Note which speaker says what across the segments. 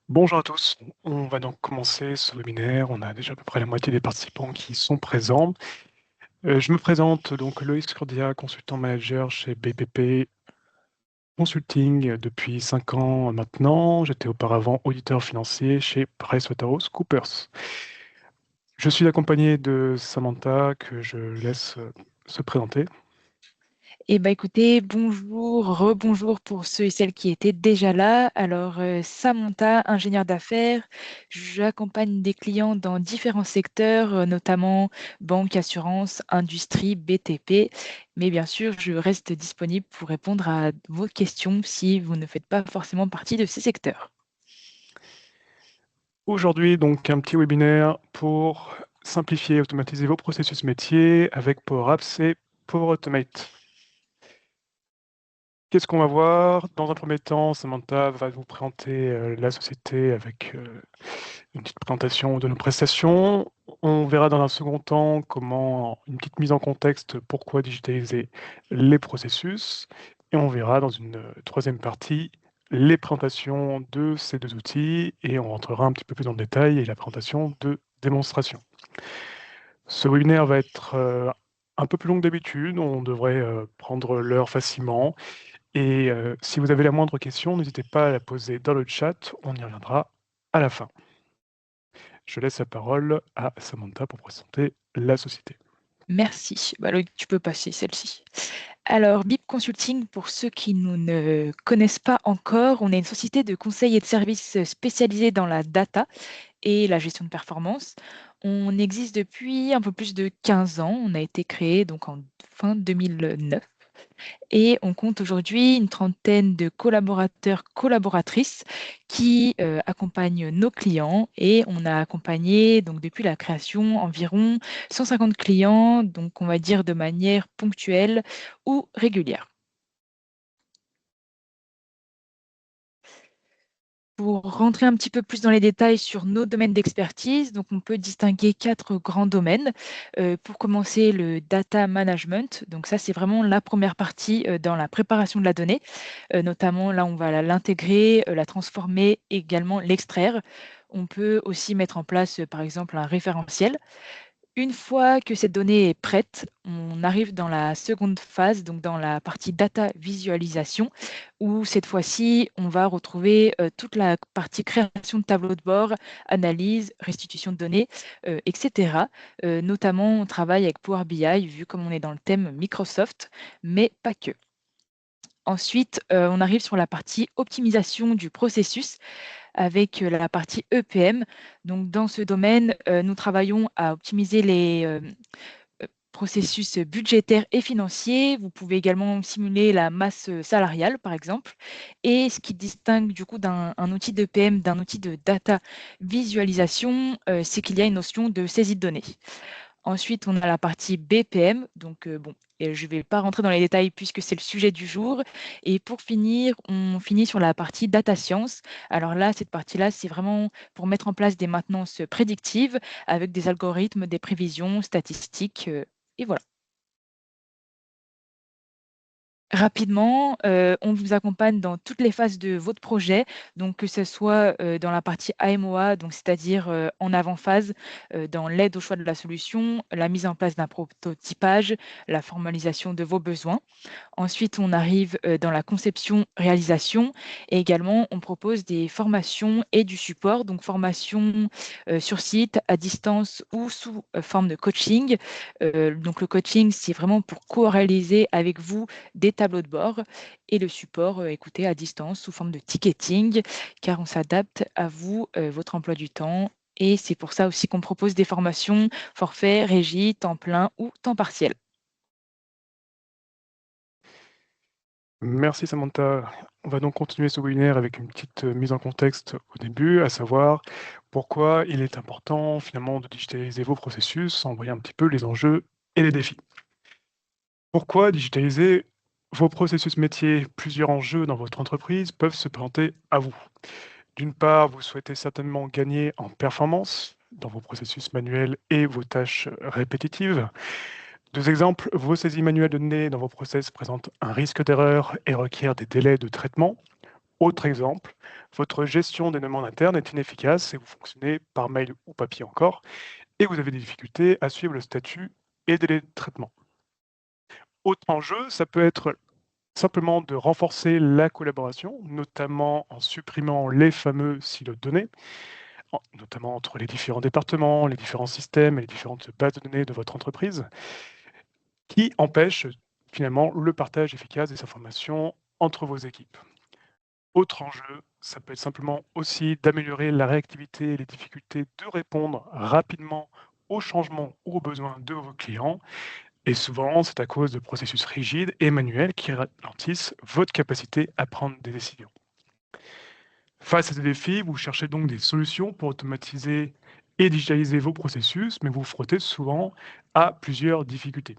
Speaker 1: Bonjour à tous, on va donc commencer ce webinaire. On a déjà à peu près la moitié des participants qui sont présents. Je me présente donc Loïs Cordia, consultant manager chez BPP Consulting depuis 5 ans maintenant. J'étais auparavant auditeur financier chez PricewaterhouseCoopers. Je suis accompagné de Samantha que je laisse se présenter.
Speaker 2: Écoutez, bonjour, rebonjour pour ceux et celles qui étaient déjà là. Alors, Samantha, ingénieure d'affaires, j'accompagne des clients dans différents secteurs, notamment banque, assurance, industrie, BTP. Mais bien sûr, je reste disponible pour répondre à vos questions si vous ne faites pas forcément partie de ces secteurs.
Speaker 1: Aujourd'hui, donc, un petit webinaire pour simplifier et automatiser vos processus métiers avec Power Apps et Power Automate. Qu'est-ce qu'on va voir? Dans un premier temps, Samantha va vous présenter la société avec une petite présentation de nos prestations. On verra dans un second temps comment une petite mise en contexte, pourquoi digitaliser les processus. Et on verra dans une troisième partie les présentations de ces deux outils et on rentrera un petit peu plus dans le détail et la présentation de démonstration. Ce webinaire va être un peu plus long que d'habitude. On devrait prendre l'heure facilement. Et si vous avez la moindre question, n'hésitez pas à la poser dans le chat, on y reviendra à la fin. Je laisse la parole à Samantha pour présenter la société.
Speaker 2: Merci. Loïc, tu peux passer celle-ci. Alors, BIP Consulting, pour ceux qui nous ne connaissent pas encore, on est une société de conseil et de services spécialisée dans la data et la gestion de performance. On existe depuis un peu plus de 15 ans. On a été créé donc en fin 2009 et on compte aujourd'hui une trentaine de collaborateurs, collaboratrices qui accompagnent nos clients et on a accompagné donc depuis la création environ 150 clients, donc on va dire de manière ponctuelle ou régulière. Pour rentrer un petit peu plus dans les détails sur nos domaines d'expertise, donc on peut distinguer quatre grands domaines. Pour commencer, le data management. Donc ça, c'est vraiment la première partie dans la préparation de la donnée. Notamment, là, on va l'intégrer, la transformer, également l'extraire. On peut aussi mettre en place, par exemple, un référentiel. Une fois que cette donnée est prête, on arrive dans la seconde phase, donc dans la partie data visualisation, où cette fois-ci, on va retrouver toute la partie création de tableaux de bord, analyse, restitution de données, etc. Notamment, on travaille avec Power BI, vu comme on est dans le thème Microsoft, mais pas que. Ensuite, on arrive sur la partie optimisation du processus avec la partie EPM. Donc, dans ce domaine, nous travaillons à optimiser les processus budgétaires et financiers. Vous pouvez également simuler la masse salariale, par exemple. Et ce qui distingue du coup d'un un outil d'EPM d'un outil de data visualisation, c'est qu'il y a une notion de saisie de données. Ensuite, on a la partie BPM. Donc, bon, et je ne vais pas rentrer dans les détails puisque c'est le sujet du jour. Et pour finir, on finit sur la partie data science. Alors là, cette partie-là, c'est vraiment pour mettre en place des maintenances prédictives avec des algorithmes, des prévisions statistiques. Et voilà. Rapidement, on vous accompagne dans toutes les phases de votre projet, donc que ce soit dans la partie AMOA, donc c'est-à-dire en avant-phase, dans l'aide au choix de la solution, la mise en place d'un prototypage, la formalisation de vos besoins. Ensuite, on arrive dans la conception-réalisation et également on propose des formations et du support, donc formation sur site, à distance ou sous forme de coaching. Donc le coaching, c'est vraiment pour co-réaliser avec vous des tableaux de bord et le support, écoutez, à distance sous forme de ticketing, car on s'adapte à vous, votre emploi du temps. Et c'est pour ça aussi qu'on propose des formations forfait, régie, temps plein ou temps partiel.
Speaker 1: Merci Samantha. On va donc continuer ce webinaire avec une petite mise en contexte au début, à savoir pourquoi il est important finalement de digitaliser vos processus, en voyant un petit peu les enjeux et les défis. Pourquoi digitaliser vos processus métiers? Plusieurs enjeux dans votre entreprise peuvent se présenter à vous. D'une part, vous souhaitez certainement gagner en performance dans vos processus manuels et vos tâches répétitives. Deux exemples, vos saisies manuelles de données dans vos process présentent un risque d'erreur et requièrent des délais de traitement. Autre exemple, votre gestion des demandes internes est inefficace et vous fonctionnez par mail ou papier encore, et vous avez des difficultés à suivre le statut et délai de traitement. Autre enjeu, ça peut être simplement de renforcer la collaboration, notamment en supprimant les fameux silos de données, notamment entre les différents départements, les différents systèmes et les différentes bases de données de votre entreprise, qui empêchent finalement le partage efficace des informations entre vos équipes. Autre enjeu, ça peut être simplement aussi d'améliorer la réactivité et les difficultés de répondre rapidement aux changements ou aux besoins de vos clients. Et souvent, c'est à cause de processus rigides et manuels qui ralentissent votre capacité à prendre des décisions. Face à ces défis, vous cherchez donc des solutions pour automatiser et digitaliser vos processus, mais vous vous frottez souvent à plusieurs difficultés.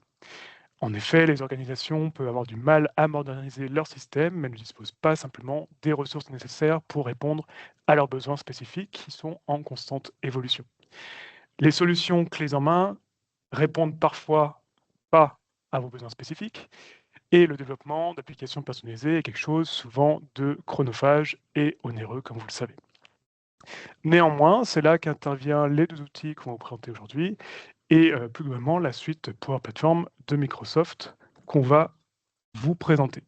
Speaker 1: En effet, les organisations peuvent avoir du mal à moderniser leur système, mais ne disposent pas simplement des ressources nécessaires pour répondre à leurs besoins spécifiques qui sont en constante évolution. Les solutions clés en main répondent parfois pas à vos besoins spécifiques, et le développement d'applications personnalisées est quelque chose souvent de chronophage et onéreux, comme vous le savez. Néanmoins, c'est là qu'interviennent les deux outils qu'on va vous présenter aujourd'hui, et plus globalement la suite Power Platform de Microsoft qu'on va vous présenter.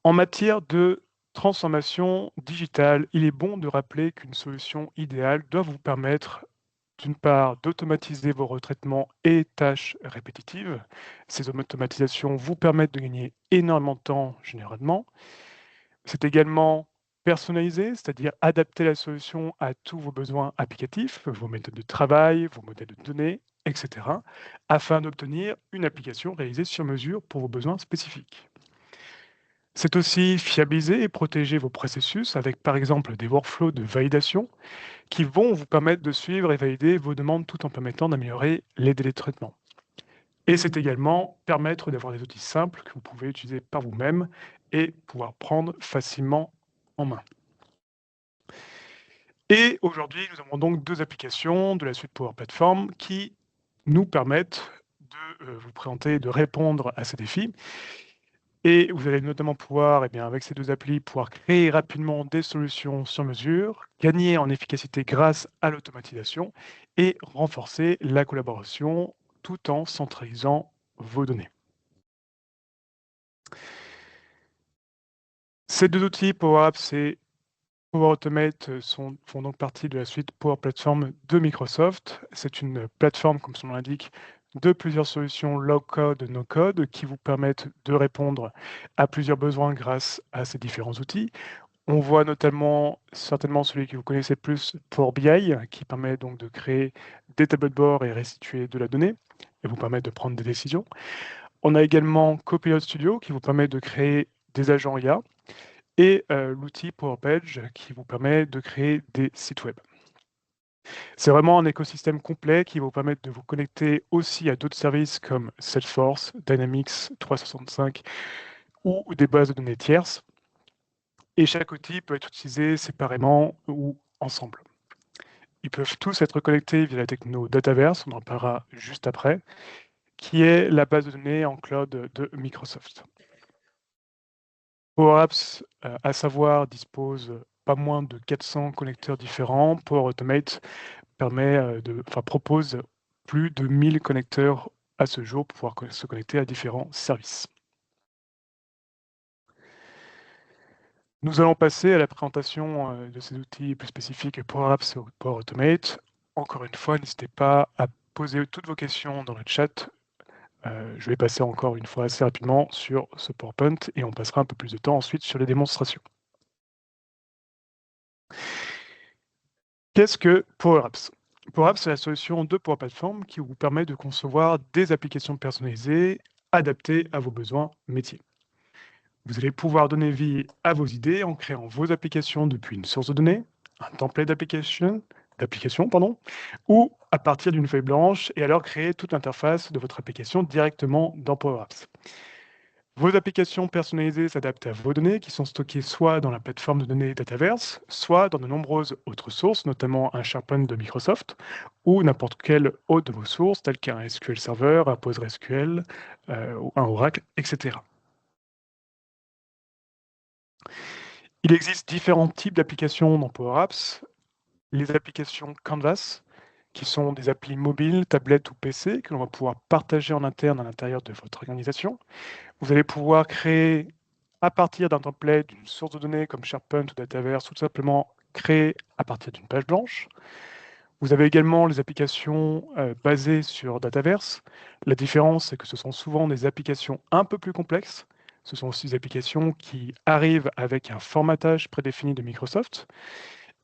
Speaker 1: En matière de transformation digitale, il est bon de rappeler qu'une solution idéale doit vous permettre, d'une part, d'automatiser vos retraitements et tâches répétitives. Ces automatisations vous permettent de gagner énormément de temps généralement. C'est également personnalisé, c'est-à-dire adapter la solution à tous vos besoins applicatifs, vos méthodes de travail, vos modèles de données, etc., afin d'obtenir une application réalisée sur mesure pour vos besoins spécifiques. C'est aussi fiabiliser et protéger vos processus avec par exemple des workflows de validation qui vont vous permettre de suivre et valider vos demandes tout en permettant d'améliorer les délais de traitement. Et c'est également permettre d'avoir des outils simples que vous pouvez utiliser par vous-même et pouvoir prendre facilement en main. Et aujourd'hui, nous avons donc deux applications de la suite Power Platform qui nous permettent de vous présenter et de répondre à ces défis. Et vous allez notamment pouvoir, avec ces deux applis, pouvoir créer rapidement des solutions sur mesure, gagner en efficacité grâce à l'automatisation et renforcer la collaboration tout en centralisant vos données. Ces deux outils, Power Apps et Power Automate, font donc partie de la suite Power Platform de Microsoft. C'est une plateforme, comme son nom l'indique, de plusieurs solutions low-code, no-code, qui vous permettent de répondre à plusieurs besoins grâce à ces différents outils. On voit notamment, certainement celui que vous connaissez plus, Power BI, qui permet donc de créer des tableaux de bord et restituer de la donnée, et vous permet de prendre des décisions. On a également Copilot Studio, qui vous permet de créer des agents IA, et l'outil Power Page, qui vous permet de créer des sites web. C'est vraiment un écosystème complet qui va vous permettre de vous connecter aussi à d'autres services comme Salesforce, Dynamics 365 ou des bases de données tierces. Et chaque outil peut être utilisé séparément ou ensemble. Ils peuvent tous être connectés via la techno Dataverse, on en parlera juste après, qui est la base de données en cloud de Microsoft. Power Apps, à savoir, dispose pas moins de 400 connecteurs différents. Power Automate propose plus de 1000 connecteurs à ce jour pour pouvoir se connecter à différents services. Nous allons passer à la présentation de ces outils plus spécifiques Power Apps et Power Automate. Encore une fois, n'hésitez pas à poser toutes vos questions dans le chat. Je vais passer encore une fois assez rapidement sur ce PowerPoint et on passera un peu plus de temps ensuite sur les démonstrations. Qu'est-ce que Power Apps? Power Apps, c'est la solution de Power Platform qui vous permet de concevoir des applications personnalisées adaptées à vos besoins métiers. Vous allez pouvoir donner vie à vos idées en créant vos applications depuis une source de données, un template d'application, ou à partir d'une feuille blanche et alors créer toute l'interface de votre application directement dans Power Apps. Vos applications personnalisées s'adaptent à vos données qui sont stockées soit dans la plateforme de données Dataverse, soit dans de nombreuses autres sources, notamment un SharePoint de Microsoft ou n'importe quelle autre de vos sources, telles qu'un SQL Server, un PostgreSQL, ou un Oracle, etc. Il existe différents types d'applications dans Power Apps. Les applications Canvas, qui sont des applis mobiles, tablettes ou PC, que l'on va pouvoir partager en interne à l'intérieur de votre organisation. Vous allez pouvoir créer à partir d'un template, d'une source de données comme SharePoint ou Dataverse, ou tout simplement créer à partir d'une page blanche. Vous avez également les applications basées sur Dataverse. La différence, c'est que ce sont souvent des applications un peu plus complexes. Ce sont aussi des applications qui arrivent avec un formatage prédéfini de Microsoft.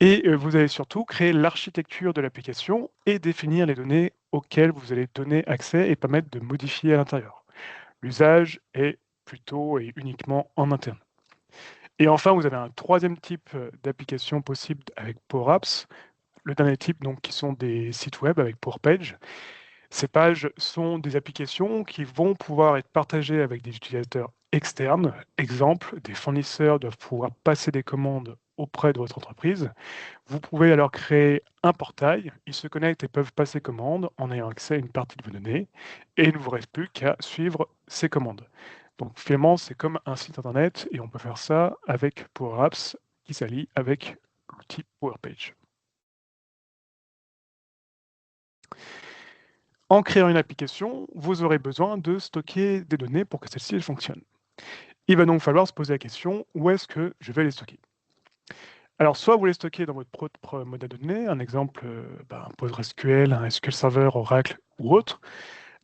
Speaker 1: Et vous allez surtout créer l'architecture de l'application et définir les données auxquelles vous allez donner accès et permettre de modifier à l'intérieur. L'usage est plutôt et uniquement en interne. Et enfin, vous avez un troisième type d'application possible avec Power Apps. Le dernier type, donc, qui sont des sites web avec Power Page. Ces pages sont des applications qui vont pouvoir être partagées avec des utilisateurs externes. Exemple, des fournisseurs doivent pouvoir passer des commandes auprès de votre entreprise. Vous pouvez alors créer un portail, ils se connectent et peuvent passer commande en ayant accès à une partie de vos données, et il ne vous reste plus qu'à suivre ces commandes. Donc finalement, c'est comme un site internet, et on peut faire ça avec Power Apps qui s'allie avec l'outil Power Page. En créant une application, vous aurez besoin de stocker des données pour que celle-ci fonctionne. Il va donc falloir se poser la question, où est-ce que je vais les stocker? Alors, soit vous les stockez dans votre propre modèle de données, un exemple, un PostgreSQL, un SQL Server, Oracle ou autre.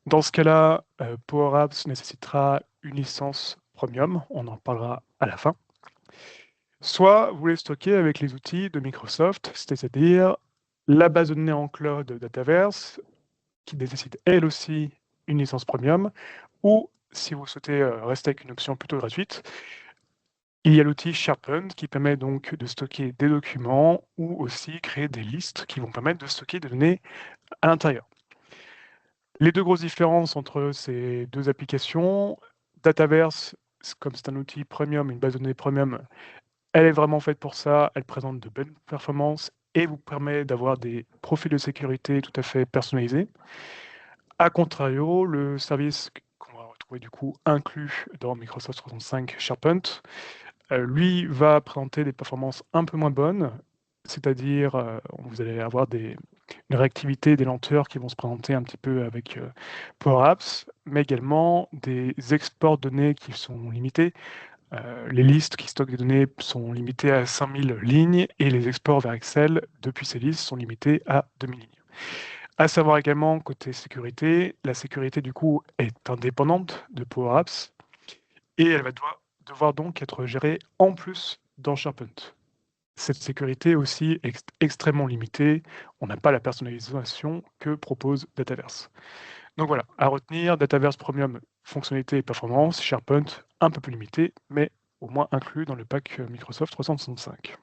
Speaker 1: Dans ce cas-là, Power Apps nécessitera une licence Premium, on en parlera à la fin. Soit vous les stockez avec les outils de Microsoft, c'est-à-dire la base de données en cloud Dataverse, qui nécessite elle aussi une licence Premium, ou si vous souhaitez rester avec une option plutôt gratuite, il y a l'outil SharePoint qui permet donc de stocker des documents ou aussi créer des listes qui vont permettre de stocker des données à l'intérieur. Les deux grosses différences entre ces deux applications, Dataverse, comme c'est un outil premium, une base de données premium, elle est vraiment faite pour ça, elle présente de bonnes performances et vous permet d'avoir des profils de sécurité tout à fait personnalisés. A contrario, le service qu'on va retrouver du coup inclus dans Microsoft 365 SharePoint, lui va présenter des performances un peu moins bonnes, c'est-à-dire vous allez avoir une réactivité, des lenteurs qui vont se présenter un petit peu avec Power Apps, mais également des exports de données qui sont limités. Les listes qui stockent des données sont limitées à 5000 lignes et les exports vers Excel depuis ces listes sont limités à 2000 lignes. À savoir également, côté sécurité, la sécurité du coup est indépendante de Power Apps et elle va devoir donc être gérée en plus dans SharePoint. Cette sécurité est aussi extrêmement limitée, on n'a pas la personnalisation que propose Dataverse. Donc voilà, à retenir, Dataverse Premium, fonctionnalité et performance, SharePoint un peu plus limité, mais au moins inclus dans le pack Microsoft 365.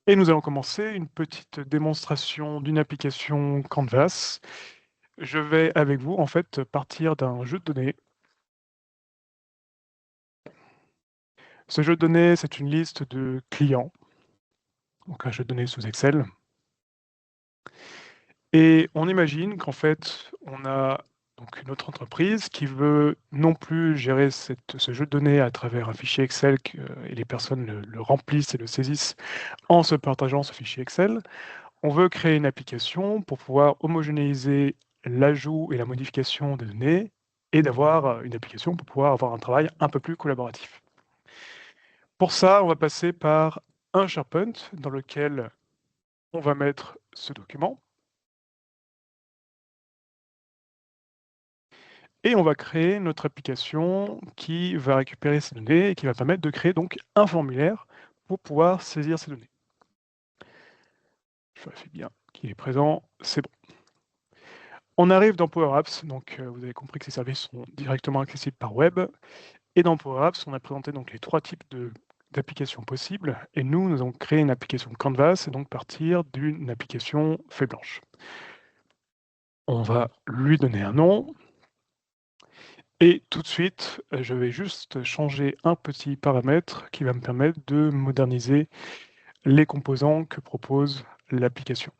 Speaker 1: Et nous allons commencer une petite démonstration d'une application Canvas. Je vais avec vous en fait partir d'un jeu de données. Ce jeu de données, c'est une liste de clients, donc un jeu de données sous Excel. Et on imagine qu'en fait, on a donc une autre entreprise qui veut non plus gérer ce jeu de données à travers un fichier Excel et les personnes le remplissent et le saisissent en se partageant ce fichier Excel. On veut créer une application pour pouvoir homogénéiser l'ajout et la modification des données et d'avoir une application pour pouvoir avoir un travail un peu plus collaboratif. Pour ça, on va passer par un SharePoint dans lequel on va mettre ce document et on va créer notre application qui va récupérer ces données et qui va permettre de créer donc un formulaire pour pouvoir saisir ces données. Je vérifie bien qu'il est présent, c'est bon. On arrive dans Power Apps, donc vous avez compris que ces services sont directement accessibles par web. Et dans Power Apps, on a présenté donc les trois types d'applications possibles. Et nous avons créé une application Canvas et donc partir d'une application feuille blanche. On va lui donner un nom. Et tout de suite, je vais juste changer un petit paramètre qui va me permettre de moderniser les composants que propose l'application.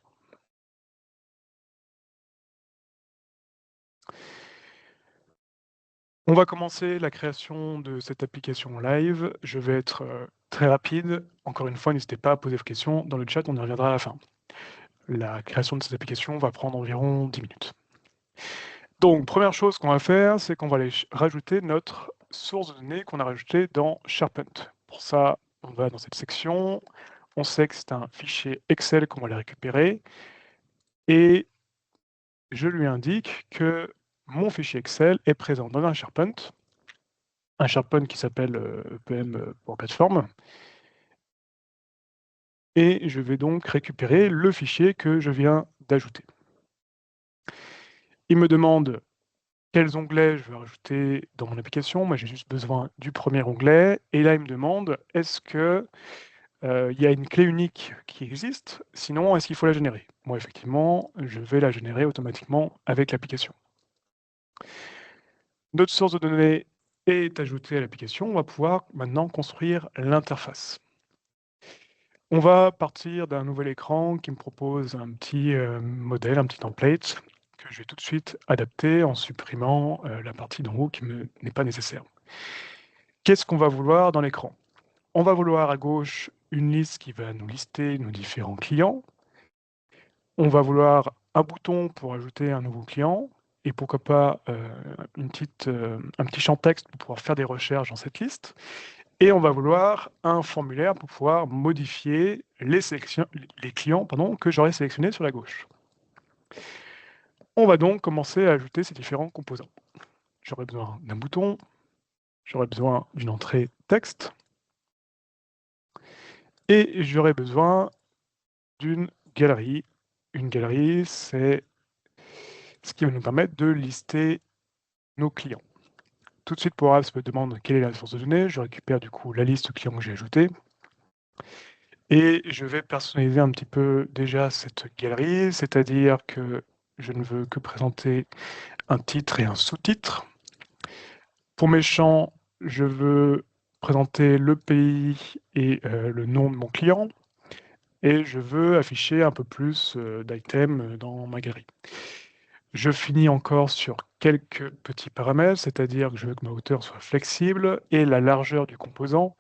Speaker 1: On va commencer la création de cette application live. Je vais être très rapide. Encore une fois, n'hésitez pas à poser vos questions dans le chat, on y reviendra à la fin. La création de cette application va prendre environ 10 minutes. Donc, première chose qu'on va faire, c'est qu'on va aller rajouter notre source de données qu'on a rajoutée dans SharePoint. Pour ça, on va dans cette section. On sait que c'est un fichier Excel qu'on va aller récupérer. Et je lui indique que mon fichier Excel est présent dans un SharePoint qui s'appelle EPM pour plateforme. Et je vais donc récupérer le fichier que je viens d'ajouter. Il me demande quels onglets je veux rajouter dans mon application. Moi, j'ai juste besoin du premier onglet. Et là, il me demande, est-ce que il y a une clé unique qui existe? Sinon, est-ce qu'il faut la générer? Moi, effectivement, je vais la générer automatiquement avec l'application. Notre source de données est ajoutée à l'application. On va pouvoir maintenant construire l'interface. On va partir d'un nouvel écran qui me propose un petit modèle, un petit template que je vais tout de suite adapter en supprimant la partie d'en haut qui n'est pas nécessaire. Qu'est-ce qu'on va vouloir dans l'écran? On va vouloir à gauche une liste qui va nous lister nos différents clients. On va vouloir un bouton pour ajouter un nouveau client et pourquoi pas un petit champ texte pour pouvoir faire des recherches dans cette liste. Et on va vouloir un formulaire pour pouvoir modifier les clients que j'aurais sélectionnés sur la gauche. On va donc commencer à ajouter ces différents composants. J'aurai besoin d'un bouton, j'aurai besoin d'une entrée texte, et j'aurai besoin d'une galerie. Une galerie, c'est ce qui va nous permettre de lister nos clients. Tout de suite, Power Apps me demande quelle est la source de données. Je récupère du coup la liste clients que j'ai ajoutée. Et je vais personnaliser un petit peu déjà cette galerie, c'est-à-dire que je ne veux que présenter un titre et un sous-titre. Pour mes champs, je veux présenter le pays et le nom de mon client. Et je veux afficher un peu plus d'items dans ma galerie. Je finis encore sur quelques petits paramètres, c'est-à-dire que je veux que ma hauteur soit flexible et la largeur du composant.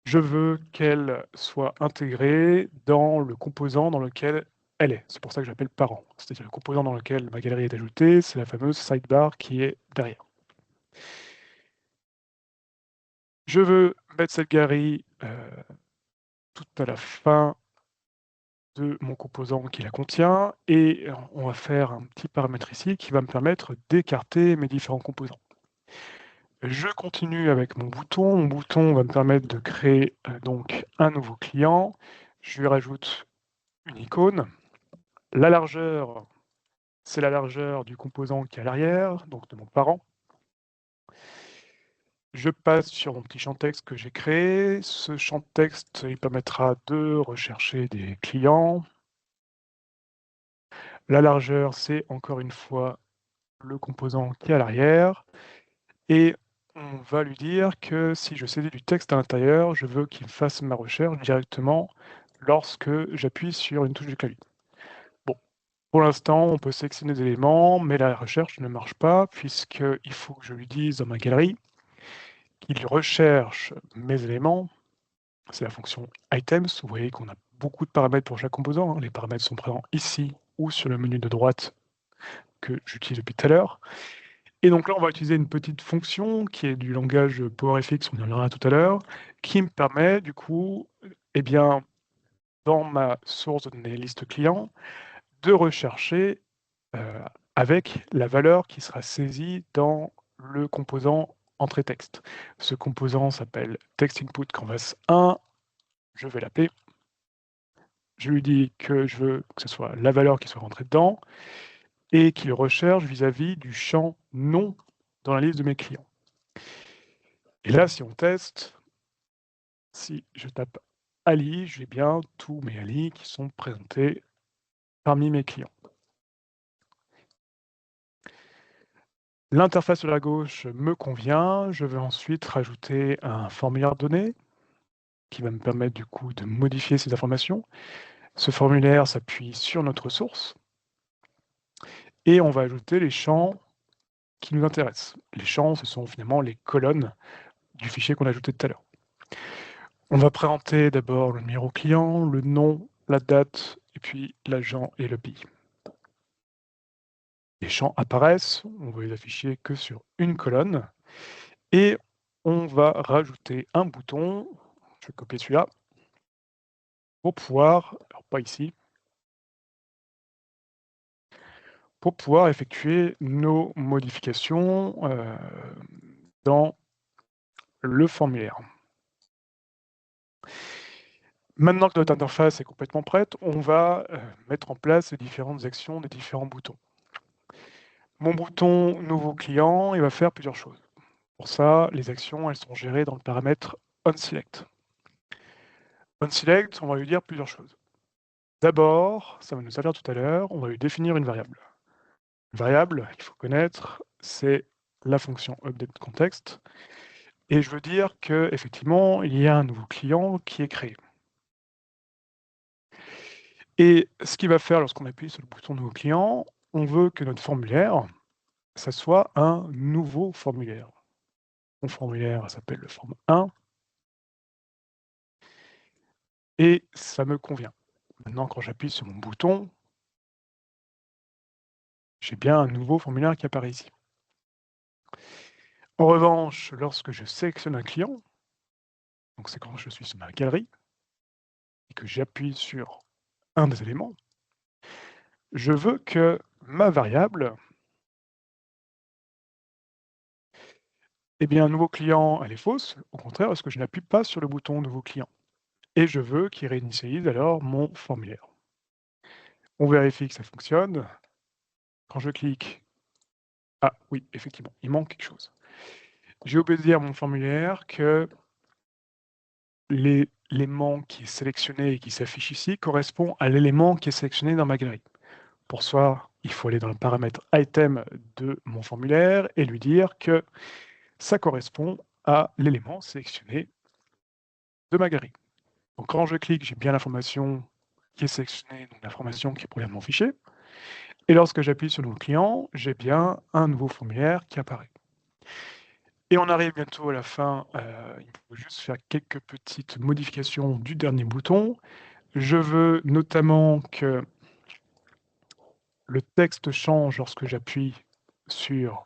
Speaker 1: Je veux qu'elle soit intégrée dans le composant dans lequel elle est. C'est pour ça que j'appelle parent. C'est-à-dire le composant dans lequel ma galerie est ajoutée, c'est la fameuse sidebar qui est derrière. Je veux mettre cette galerie tout à la fin de mon composant qui la contient et on va faire un petit paramètre ici qui va me permettre d'écarter mes différents composants. Je continue avec mon bouton. Mon bouton va me permettre de créer donc un nouveau client. Je lui rajoute une icône. La largeur, c'est la largeur du composant qui est à l'arrière, donc de mon parent. Je passe sur mon petit champ texte que j'ai créé. Ce champ texte, il permettra de rechercher des clients. La largeur, c'est encore une fois le composant qui est à l'arrière. Et on va lui dire que si je saisis du texte à l'intérieur, je veux qu'il fasse ma recherche directement lorsque j'appuie sur une touche du clavier. Bon, pour l'instant, on peut sélectionner des éléments, mais la recherche ne marche pas puisqu'il faut que je lui dise dans ma galerie qu'il recherche mes éléments. C'est la fonction items. Vous voyez qu'on a beaucoup de paramètres pour chaque composant. Les paramètres sont présents ici ou sur le menu de droite que j'utilise depuis tout à l'heure. Et donc là, on va utiliser une petite fonction qui est du langage PowerFX, on y reviendra tout à l'heure, qui me permet du coup, eh bien, dans ma source de données liste client, de rechercher avec la valeur qui sera saisie dans le composant entrée texte. Ce composant s'appelle textInput Canvas 1. Je vais l'appeler. Je lui dis que je veux que ce soit la valeur qui soit rentrée dedans et qu'il recherche vis-à-vis du champ nom dans la liste de mes clients. Et là, si on teste, si je tape Ali, j'ai bien tous mes Ali qui sont présentés parmi mes clients. L'interface de la gauche me convient. Je vais ensuite rajouter un formulaire de données qui va me permettre du coup de modifier ces informations. Ce formulaire s'appuie sur notre source et on va ajouter les champs qui nous intéressent. Les champs, ce sont finalement les colonnes du fichier qu'on a ajouté tout à l'heure. On va présenter d'abord le numéro client, le nom, la date, et puis l'agent et le pays. Les champs apparaissent, on va les afficher que sur une colonne, et on va rajouter un bouton, je vais copier celui-là, pour pouvoir, alors pas ici, pour pouvoir effectuer nos modifications dans le formulaire. Maintenant que notre interface est complètement prête, on va mettre en place les différentes actions des différents boutons. Mon bouton nouveau client, il va faire plusieurs choses. Pour ça, les actions, elles sont gérées dans le paramètre onSelect. OnSelect, on va lui dire plusieurs choses. D'abord, ça va nous servir tout à l'heure, on va lui définir une variable. Une variable qu'il faut connaître, c'est la fonction updateContext. Et je veux dire qu'effectivement, il y a un nouveau client qui est créé. Et ce qu'il va faire lorsqu'on appuie sur le bouton nouveau client, on veut que notre formulaire, ça soit un nouveau formulaire. Mon formulaire s'appelle le form 1. Et ça me convient. Maintenant, quand j'appuie sur mon bouton, j'ai bien un nouveau formulaire qui apparaît ici. En revanche, lorsque je sélectionne un client, donc c'est quand je suis sur ma galerie, et que j'appuie sur un des éléments, je veux que ma variable, eh bien, un nouveau client, elle est fausse, au contraire, parce que je n'appuie pas sur le bouton nouveau client. Et je veux qu'il réinitialise alors mon formulaire. On vérifie que ça fonctionne. Quand je clique, ah oui, effectivement, il manque quelque chose. J'ai oublié de dire à mon formulaire que l'élément qui est sélectionné et qui s'affiche ici correspond à l'élément qui est sélectionné dans ma galerie. Pour ça, il faut aller dans le paramètre item de mon formulaire et lui dire que ça correspond à l'élément sélectionné de ma galerie. Donc quand je clique, j'ai bien l'information qui est sélectionnée, donc l'information qui provient de mon fichier. Et lorsque j'appuie sur le nouveau client, j'ai bien un nouveau formulaire qui apparaît. Et on arrive bientôt à la fin. Il faut juste faire quelques petites modifications du dernier bouton. Je veux notamment que le texte change lorsque j'appuie sur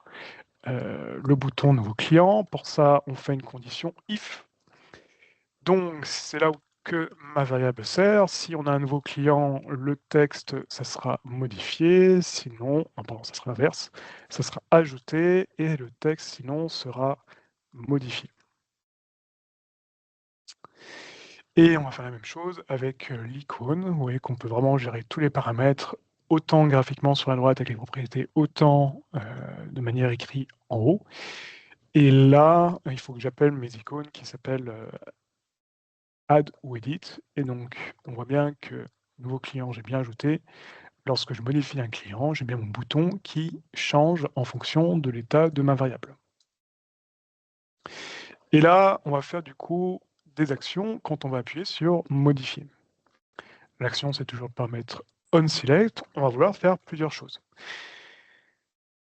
Speaker 1: le bouton nouveau client. Pour ça, on fait une condition if. Donc, c'est là où que ma variable sert. Si on a un nouveau client, le texte, ça sera modifié. Sinon, pardon, ça sera l'inverse. Ça sera ajouté et le texte, sinon, sera modifié. Et on va faire la même chose avec l'icône. Vous voyez qu'on peut vraiment gérer tous les paramètres, autant graphiquement sur la droite avec les propriétés, autant de manière écrite en haut. Et là, il faut que j'appelle mes icônes qui s'appellent Add ou Edit. Et donc, on voit bien que nouveau client, j'ai bien ajouté. Lorsque je modifie un client, j'ai bien mon bouton qui change en fonction de l'état de ma variable. Et là, on va faire du coup des actions quand on va appuyer sur modifier. L'action, c'est toujours de paramètre onSelect. On va vouloir faire plusieurs choses.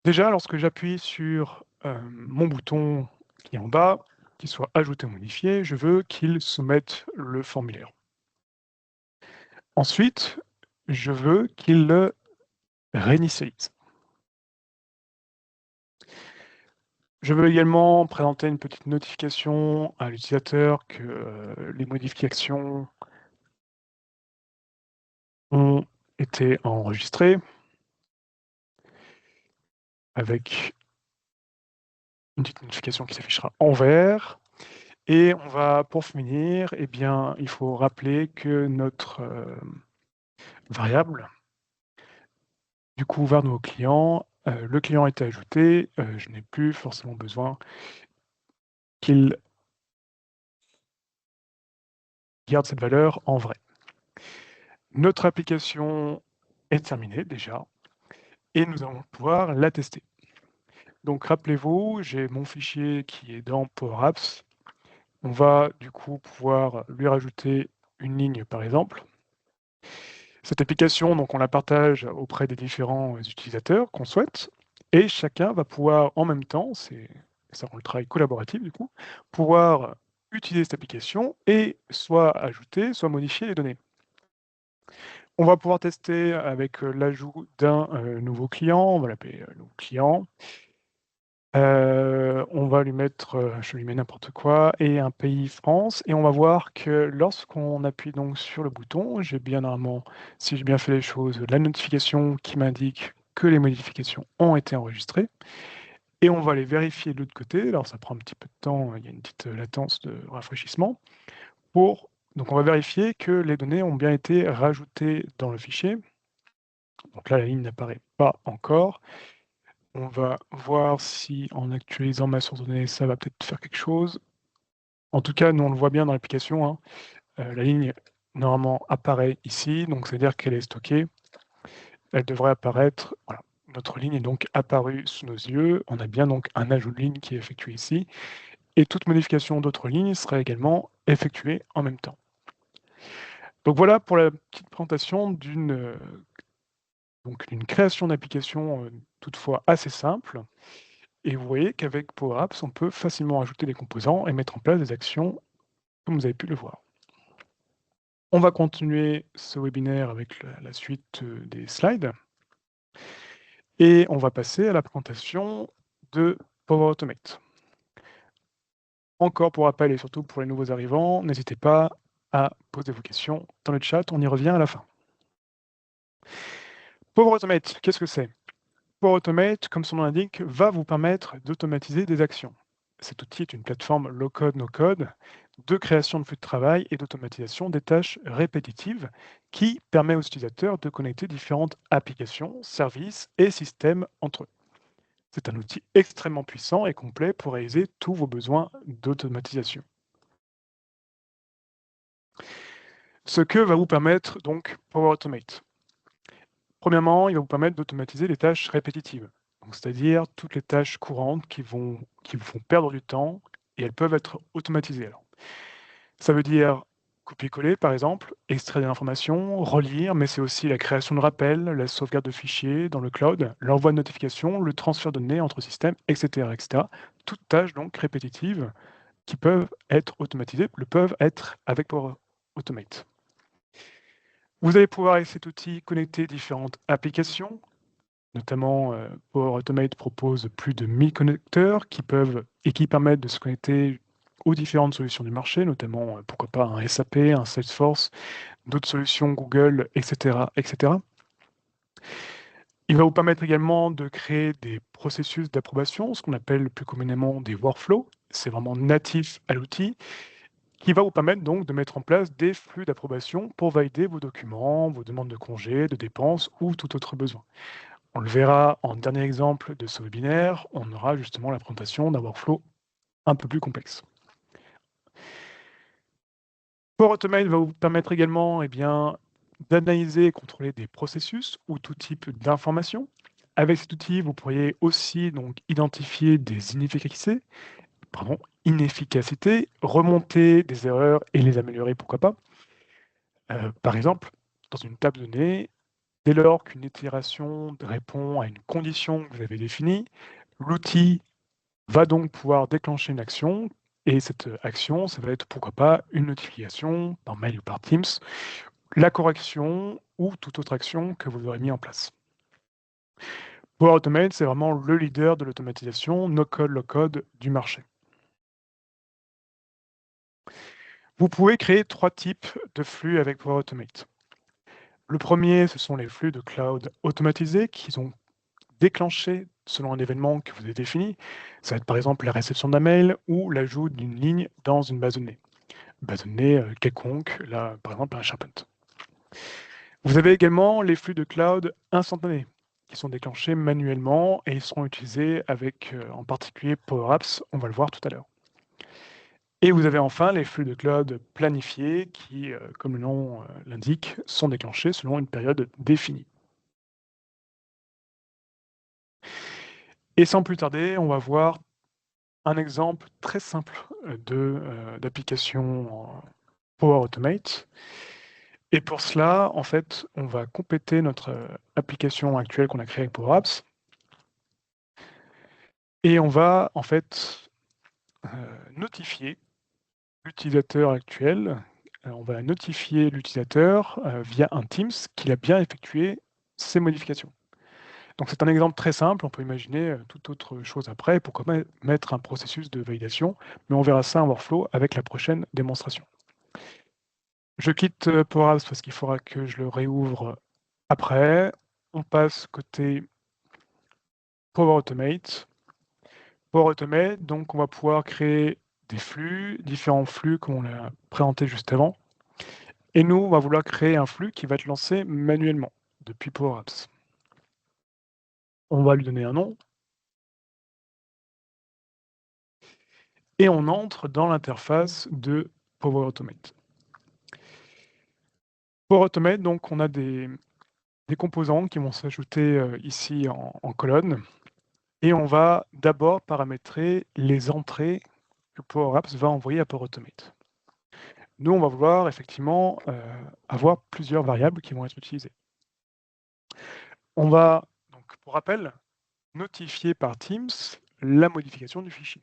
Speaker 1: Déjà, lorsque j'appuie sur mon bouton qui est en bas, qu'il soit ajouté ou modifié, je veux qu'il soumette le formulaire. Ensuite, je veux qu'il le réinitialise. Je veux également présenter une petite notification à l'utilisateur que les modifications ont été enregistrées avec une petite notification qui s'affichera en vert. Et on va, pour finir, eh bien, il faut rappeler que notre variable, du coup, va nos clients. Le client a été ajouté. Je n'ai plus forcément besoin qu'il garde cette valeur en vrai. Notre application est terminée déjà et nous allons pouvoir la tester. Donc, rappelez-vous, j'ai mon fichier qui est dans Power Apps. On va du coup pouvoir lui rajouter une ligne, par exemple. Cette application, donc, on la partage auprès des différents utilisateurs qu'on souhaite. Et chacun va pouvoir en même temps, ça rend le travail collaboratif du coup, pouvoir utiliser cette application et soit ajouter, soit modifier les données. On va pouvoir tester avec l'ajout d'un nouveau client, on va l'appeler nouveau client. On va lui mettre, je lui mets n'importe quoi, et un pays France, et on va voir que lorsqu'on appuie donc sur le bouton, j'ai bien normalement, si j'ai bien fait les choses, la notification qui m'indique que les modifications ont été enregistrées, et on va les vérifier de l'autre côté. Alors ça prend un petit peu de temps, il y a une petite latence de rafraîchissement, donc on va vérifier que les données ont bien été rajoutées dans le fichier. Donc là, la ligne n'apparaît pas encore. On va voir si en actualisant ma source de données, ça va peut-être faire quelque chose. En tout cas, nous on le voit bien dans l'application, hein. La ligne normalement apparaît ici, donc c'est-à-dire qu'elle est stockée. Elle devrait apparaître, voilà. Notre ligne est donc apparue sous nos yeux. On a bien donc un ajout de ligne qui est effectué ici. Et toute modification d'autres lignes sera également effectuée en même temps. Donc voilà pour la petite présentation d'une création d'application toutefois assez simple. Et vous voyez qu'avec Power Apps, on peut facilement ajouter des composants et mettre en place des actions, comme vous avez pu le voir. On va continuer ce webinaire avec la suite des slides. Et on va passer à la présentation de Power Automate. Encore pour rappel et surtout pour les nouveaux arrivants, n'hésitez pas à poser vos questions dans le chat, on y revient à la fin. Power Automate, qu'est-ce que c'est? Power Automate, comme son nom l'indique, va vous permettre d'automatiser des actions. Cet outil est une plateforme low-code, no-code de création de flux de travail et d'automatisation des tâches répétitives qui permet aux utilisateurs de connecter différentes applications, services et systèmes entre eux. C'est un outil extrêmement puissant et complet pour réaliser tous vos besoins d'automatisation. Ce que va vous permettre donc Power Automate. Premièrement, il va vous permettre d'automatiser les tâches répétitives, c'est-à-dire toutes les tâches courantes qui vous font perdre du temps et elles peuvent être automatisées. Alors, ça veut dire copier-coller par exemple, extraire des informations, relire, mais c'est aussi la création de rappels, la sauvegarde de fichiers dans le cloud, l'envoi de notifications, le transfert de données entre systèmes, etc., etc. Toutes tâches donc répétitives qui peuvent être automatisées, le peuvent être avec Power Automate. Vous allez pouvoir avec cet outil connecter différentes applications, notamment Power Automate propose plus de 1000 connecteurs qui permettent de se connecter aux différentes solutions du marché, notamment pourquoi pas un SAP, un Salesforce, d'autres solutions Google, etc., etc. Il va vous permettre également de créer des processus d'approbation, ce qu'on appelle plus communément des workflows. C'est vraiment natif à l'outil, qui va vous permettre donc de mettre en place des flux d'approbation pour valider vos documents, vos demandes de congés, de dépenses ou tout autre besoin. On le verra en dernier exemple de ce webinaire, on aura justement la présentation d'un workflow un peu plus complexe. Power Automate va vous permettre également d'analyser et contrôler des processus ou tout type d'informations. Avec cet outil, vous pourriez aussi donc identifier des inefficacités, remonter des erreurs et les améliorer, pourquoi pas. Par exemple, dans une table de données, dès lors qu'une itération répond à une condition que vous avez définie, l'outil va donc pouvoir déclencher une action, et cette action, ça va être pourquoi pas une notification par mail ou par Teams, la correction ou toute autre action que vous aurez mis en place. Power Automate, c'est vraiment le leader de l'automatisation no-code, low-code du marché. Vous pouvez créer 3 types de flux avec Power Automate. Le premier, ce sont les flux de cloud automatisés qui sont déclenchés selon un événement que vous avez défini. Ça va être par exemple la réception d'un mail ou l'ajout d'une ligne dans une base de données. Base de données quelconque, là par exemple un SharePoint. Vous avez également les flux de cloud instantanés qui sont déclenchés manuellement et ils seront utilisés avec en particulier Power Apps, on va le voir tout à l'heure. Et vous avez enfin les flux de cloud planifiés qui, comme le nom l'indique, sont déclenchés selon une période définie. Et sans plus tarder, on va voir un exemple très simple d'application Power Automate. Et pour cela, en fait, on va compléter notre application actuelle qu'on a créée avec Power Apps Et on va en fait notifier l'utilisateur actuel. On va notifier l'utilisateur via un Teams qu'il a bien effectué ces modifications. Donc c'est un exemple très simple, on peut imaginer toute autre chose après, pourquoi mettre un processus de validation, mais on verra ça en workflow avec la prochaine démonstration. Je quitte Power Apps parce qu'il faudra que je le réouvre après. On passe côté Power Automate. Power Automate, donc on va pouvoir créer des flux, différents flux comme on l'a présenté juste avant. Et nous, on va vouloir créer un flux qui va être lancé manuellement depuis Power Apps. On va lui donner un nom. Et on entre dans l'interface de Power Automate. Power Automate, donc on a des composants qui vont s'ajouter ici en colonne. Et on va d'abord paramétrer les entrées que Power Apps va envoyer à Power Automate. Nous, on va vouloir effectivement avoir plusieurs variables qui vont être utilisées. On va, donc, pour rappel, notifier par Teams la modification du fichier.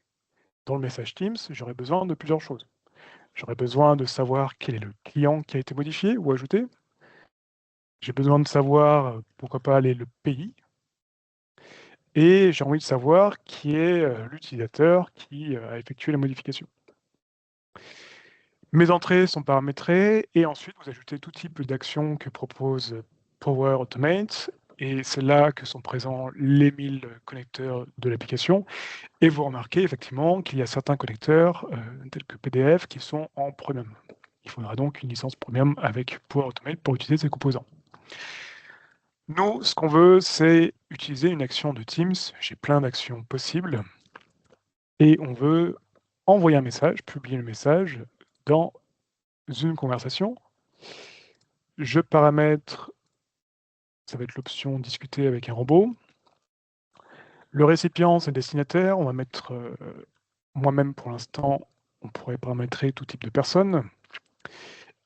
Speaker 1: Dans le message Teams, j'aurai besoin de plusieurs choses. J'aurai besoin de savoir quel est le client qui a été modifié ou ajouté. J'ai besoin de savoir, pourquoi pas, le pays. Et j'ai envie de savoir qui est l'utilisateur qui a effectué la modification. Mes entrées sont paramétrées et ensuite vous ajoutez tout type d'actions que propose Power Automate et c'est là que sont présents les 1000 connecteurs de l'application et vous remarquez effectivement qu'il y a certains connecteurs tels que PDF qui sont en premium. Il faudra donc une licence premium avec Power Automate pour utiliser ces composants. Nous, ce qu'on veut, c'est utiliser une action de Teams. J'ai plein d'actions possibles et on veut envoyer un message, publier le message dans une conversation. Je paramètre, ça va être l'option discuter avec un robot. Le récipient, c'est le destinataire. On va mettre moi-même pour l'instant, on pourrait paramétrer tout type de personne.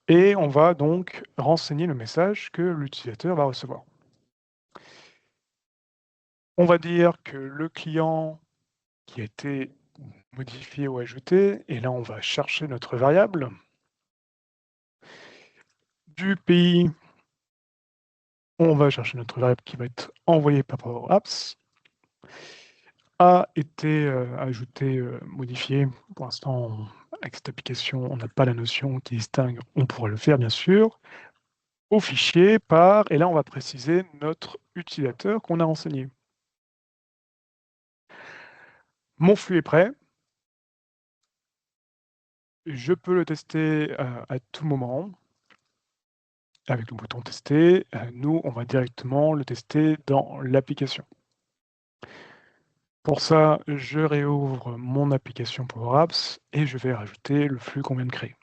Speaker 1: Et on va donc renseigner le message que l'utilisateur va recevoir. On va dire que le client qui a été modifié ou ajouté, et là on va chercher notre variable. Du pays, on va chercher notre variable qui va être envoyée par Power Apps. A été ajouté, modifié. Pour l'instant, avec cette application, on n'a pas la notion qui distingue. On pourrait le faire, bien sûr. Au fichier, par, et là, on va préciser notre utilisateur qu'on a renseigné. Mon flux est prêt. Je peux le tester à tout moment. Avec le bouton tester, nous, on va directement le tester dans l'application. Pour ça, je réouvre mon application Power Apps et je vais rajouter le flux qu'on vient de créer.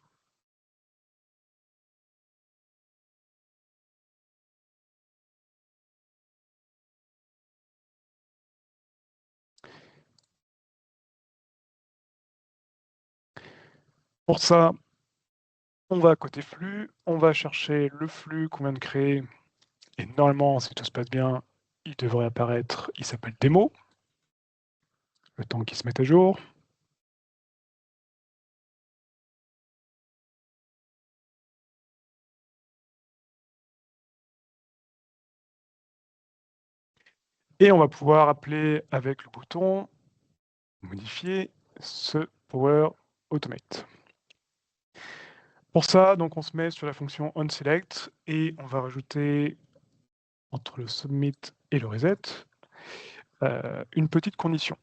Speaker 1: Pour ça, on va à côté flux, on va chercher le flux qu'on vient de créer et normalement, si tout se passe bien, il devrait apparaître, il s'appelle démo, le temps qu'il se mette à jour. Et on va pouvoir appeler avec le bouton modifier ce Power Automate. Pour ça, donc on se met sur la fonction onSelect et on va rajouter entre le submit et le reset une petite condition.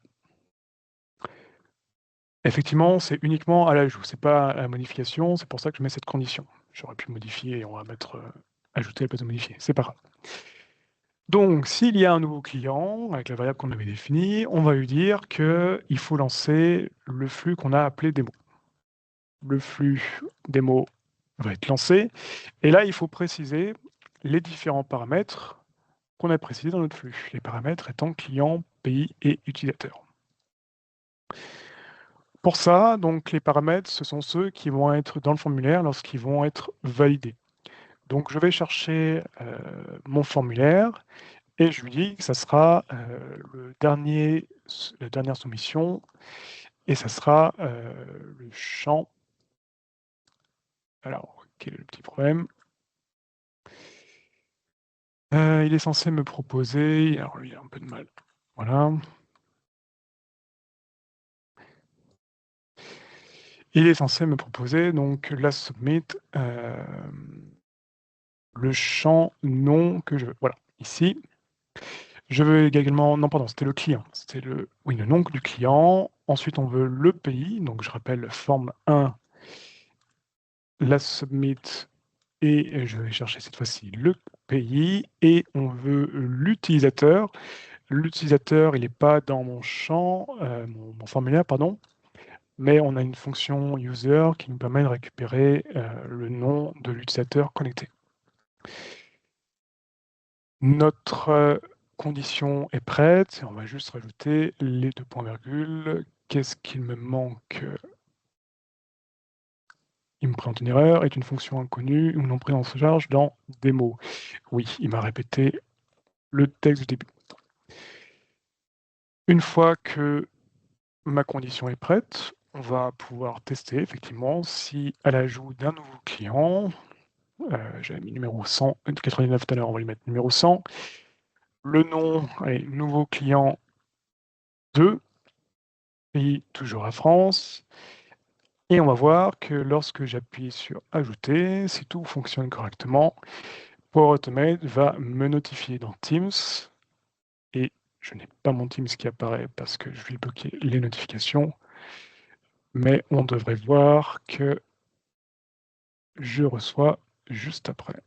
Speaker 1: Effectivement, c'est uniquement à l'ajout, c'est pas à la modification, c'est pour ça que je mets cette condition. J'aurais pu modifier et on va mettre ajouter à la place de modifier, c'est pas grave. Donc, s'il y a un nouveau client, avec la variable qu'on avait définie, on va lui dire qu'il faut lancer le flux qu'on a appelé démo. Le flux démo va être lancé, et là, il faut préciser les différents paramètres qu'on a précisés dans notre flux. Les paramètres étant client, pays et utilisateur. Pour ça, donc, les paramètres, ce sont ceux qui vont être dans le formulaire lorsqu'ils vont être validés. Donc, je vais chercher mon formulaire et je lui dis que ça sera le dernier la dernière soumission, et ça sera le champ. Alors, quel est le petit problème? Il est censé me proposer, alors lui il a un peu de mal, voilà. Il est censé me proposer donc la submit, le champ nom que je veux. Voilà, ici. Je veux également, non pardon, c'était le client, c'était le nom du client. Ensuite, on veut le pays, donc je rappelle forme 1, la submit, et je vais chercher cette fois-ci le pays, et on veut l'utilisateur. L'utilisateur, il n'est pas dans mon champ, mon formulaire, pardon, mais on a une fonction user qui nous permet de récupérer le nom de l'utilisateur connecté. Notre condition est prête, et on va juste rajouter les 2 points virgules. Qu'est-ce qu'il me manque? Il me présente une erreur, est une fonction inconnue ou non prise en charge dans démo. Oui, il m'a répété le texte du début. Une fois que ma condition est prête, on va pouvoir tester effectivement si à l'ajout d'un nouveau client, j'avais mis numéro 100, 99 tout à l'heure, on va lui mettre numéro 100. Le nom, allez, nouveau client 2, pays toujours la France. Et on va voir que lorsque j'appuie sur ajouter, si tout fonctionne correctement, Power Automate va me notifier dans Teams, et je n'ai pas mon Teams qui apparaît parce que je vais bloquer les notifications, mais on devrait voir que je reçois juste après.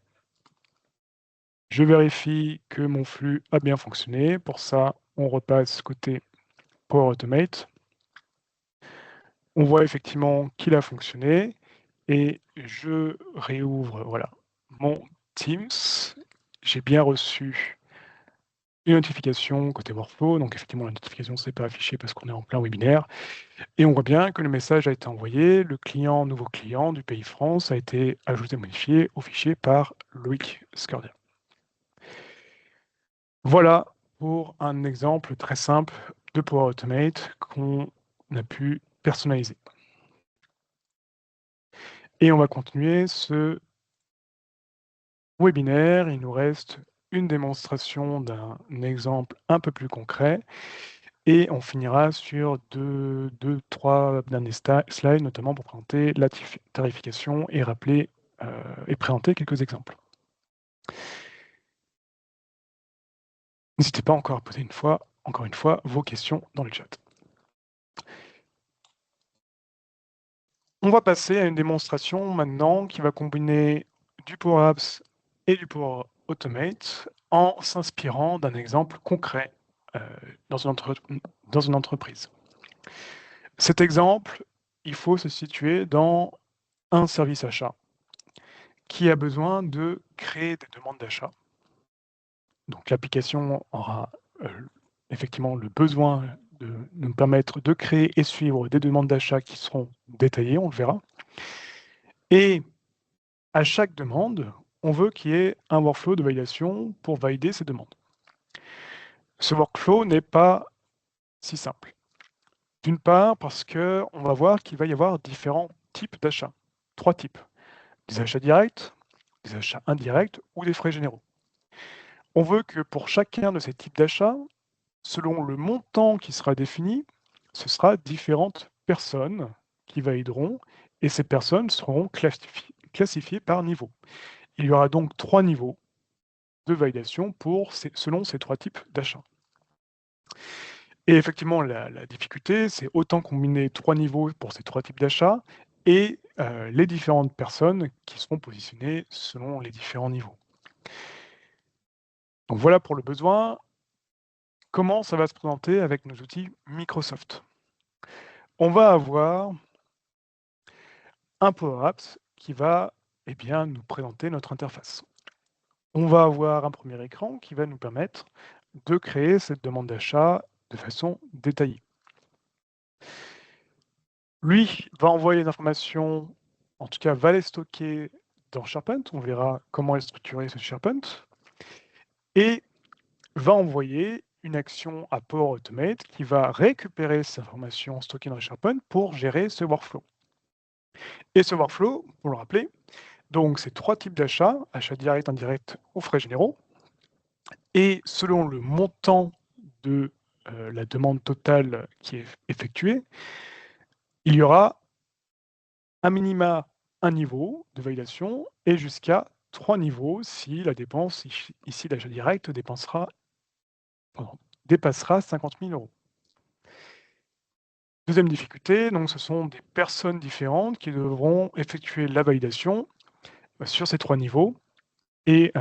Speaker 1: Je vérifie que mon flux a bien fonctionné. Pour ça, on repasse côté Power Automate. On voit effectivement qu'il a fonctionné, et je réouvre voilà, mon Teams. J'ai bien reçu une notification côté workflow, donc effectivement la notification ne s'est pas affichée parce qu'on est en plein webinaire, et on voit bien que le message a été envoyé, le client, nouveau client du pays France a été ajouté, modifié au fichier par Loïc Scordia. Voilà pour un exemple très simple de Power Automate qu'on a pu personnaliser. Et on va continuer ce webinaire. Il nous reste une démonstration d'un exemple un peu plus concret, et on finira sur trois derniers slides, notamment pour présenter la tarification et rappeler et présenter quelques exemples. N'hésitez pas encore à poser encore une fois, vos questions dans le chat. On va passer à une démonstration maintenant qui va combiner du Power Apps et du Power Automate en s'inspirant d'un exemple concret dans une entreprise. Cet exemple, il faut se situer dans un service achat qui a besoin de créer des demandes d'achat. Donc l'application aura effectivement le besoin de nous permettre de créer et suivre des demandes d'achat qui seront détaillées, on le verra. Et à chaque demande, on veut qu'il y ait un workflow de validation pour valider ces demandes. Ce workflow n'est pas si simple. D'une part, parce qu'on va voir qu'il va y avoir différents types d'achats. 3 types. Des achats directs, des achats indirects ou des frais généraux. On veut que pour chacun de ces types d'achats, selon le montant qui sera défini, ce sera différentes personnes qui valideront, et ces personnes seront classifiées par niveau. Il y aura donc 3 niveaux de validation selon ces 3 types d'achats. Et effectivement, la difficulté, c'est autant combiner 3 niveaux pour ces 3 types d'achats et les différentes personnes qui seront positionnées selon les différents niveaux. Donc voilà pour le besoin. Comment ça va se présenter avec nos outils Microsoft? On va avoir un Power Apps qui va nous présenter notre interface. On va avoir un premier écran qui va nous permettre de créer cette demande d'achat de façon détaillée. Lui va envoyer les informations, en tout cas va les stocker dans SharePoint, on verra comment est structuré ce SharePoint, et va envoyer une action à Power Automate qui va récupérer ces informations stockées dans SharePoint pour gérer ce workflow. Et ce workflow, pour le rappeler, donc c'est 3 types d'achats, achat direct, indirect ou frais généraux. Et selon le montant de la demande totale qui est effectuée, il y aura un minima un niveau de validation et jusqu'à 3 niveaux si la dépense, ici l'achat direct, dépassera 50 000 €. Deuxième difficulté, donc ce sont des personnes différentes qui devront effectuer la validation sur ces 3 niveaux et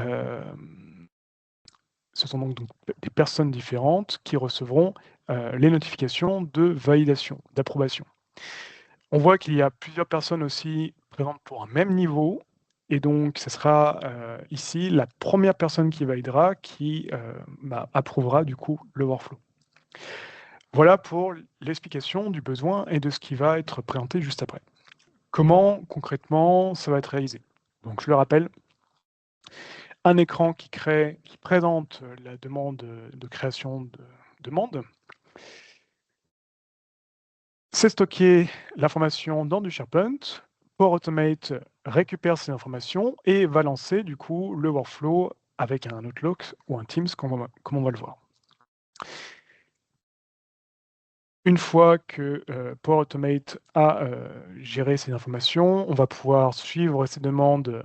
Speaker 1: ce sont donc des personnes différentes qui recevront les notifications de validation, d'approbation. On voit qu'il y a plusieurs personnes aussi présentes pour un même niveau et donc ce sera ici la première personne qui validera qui approuvera du coup le workflow. Voilà pour l'explication du besoin et de ce qui va être présenté juste après. Comment concrètement ça va être réalisé? Donc je le rappelle, un écran qui présente la demande de création de demande. C'est stocker l'information dans du SharePoint. Power Automate récupère ces informations et va lancer du coup le workflow avec un Outlook ou un Teams comme on va le voir. Une fois que Power Automate a géré ces informations, on va pouvoir suivre ces demandes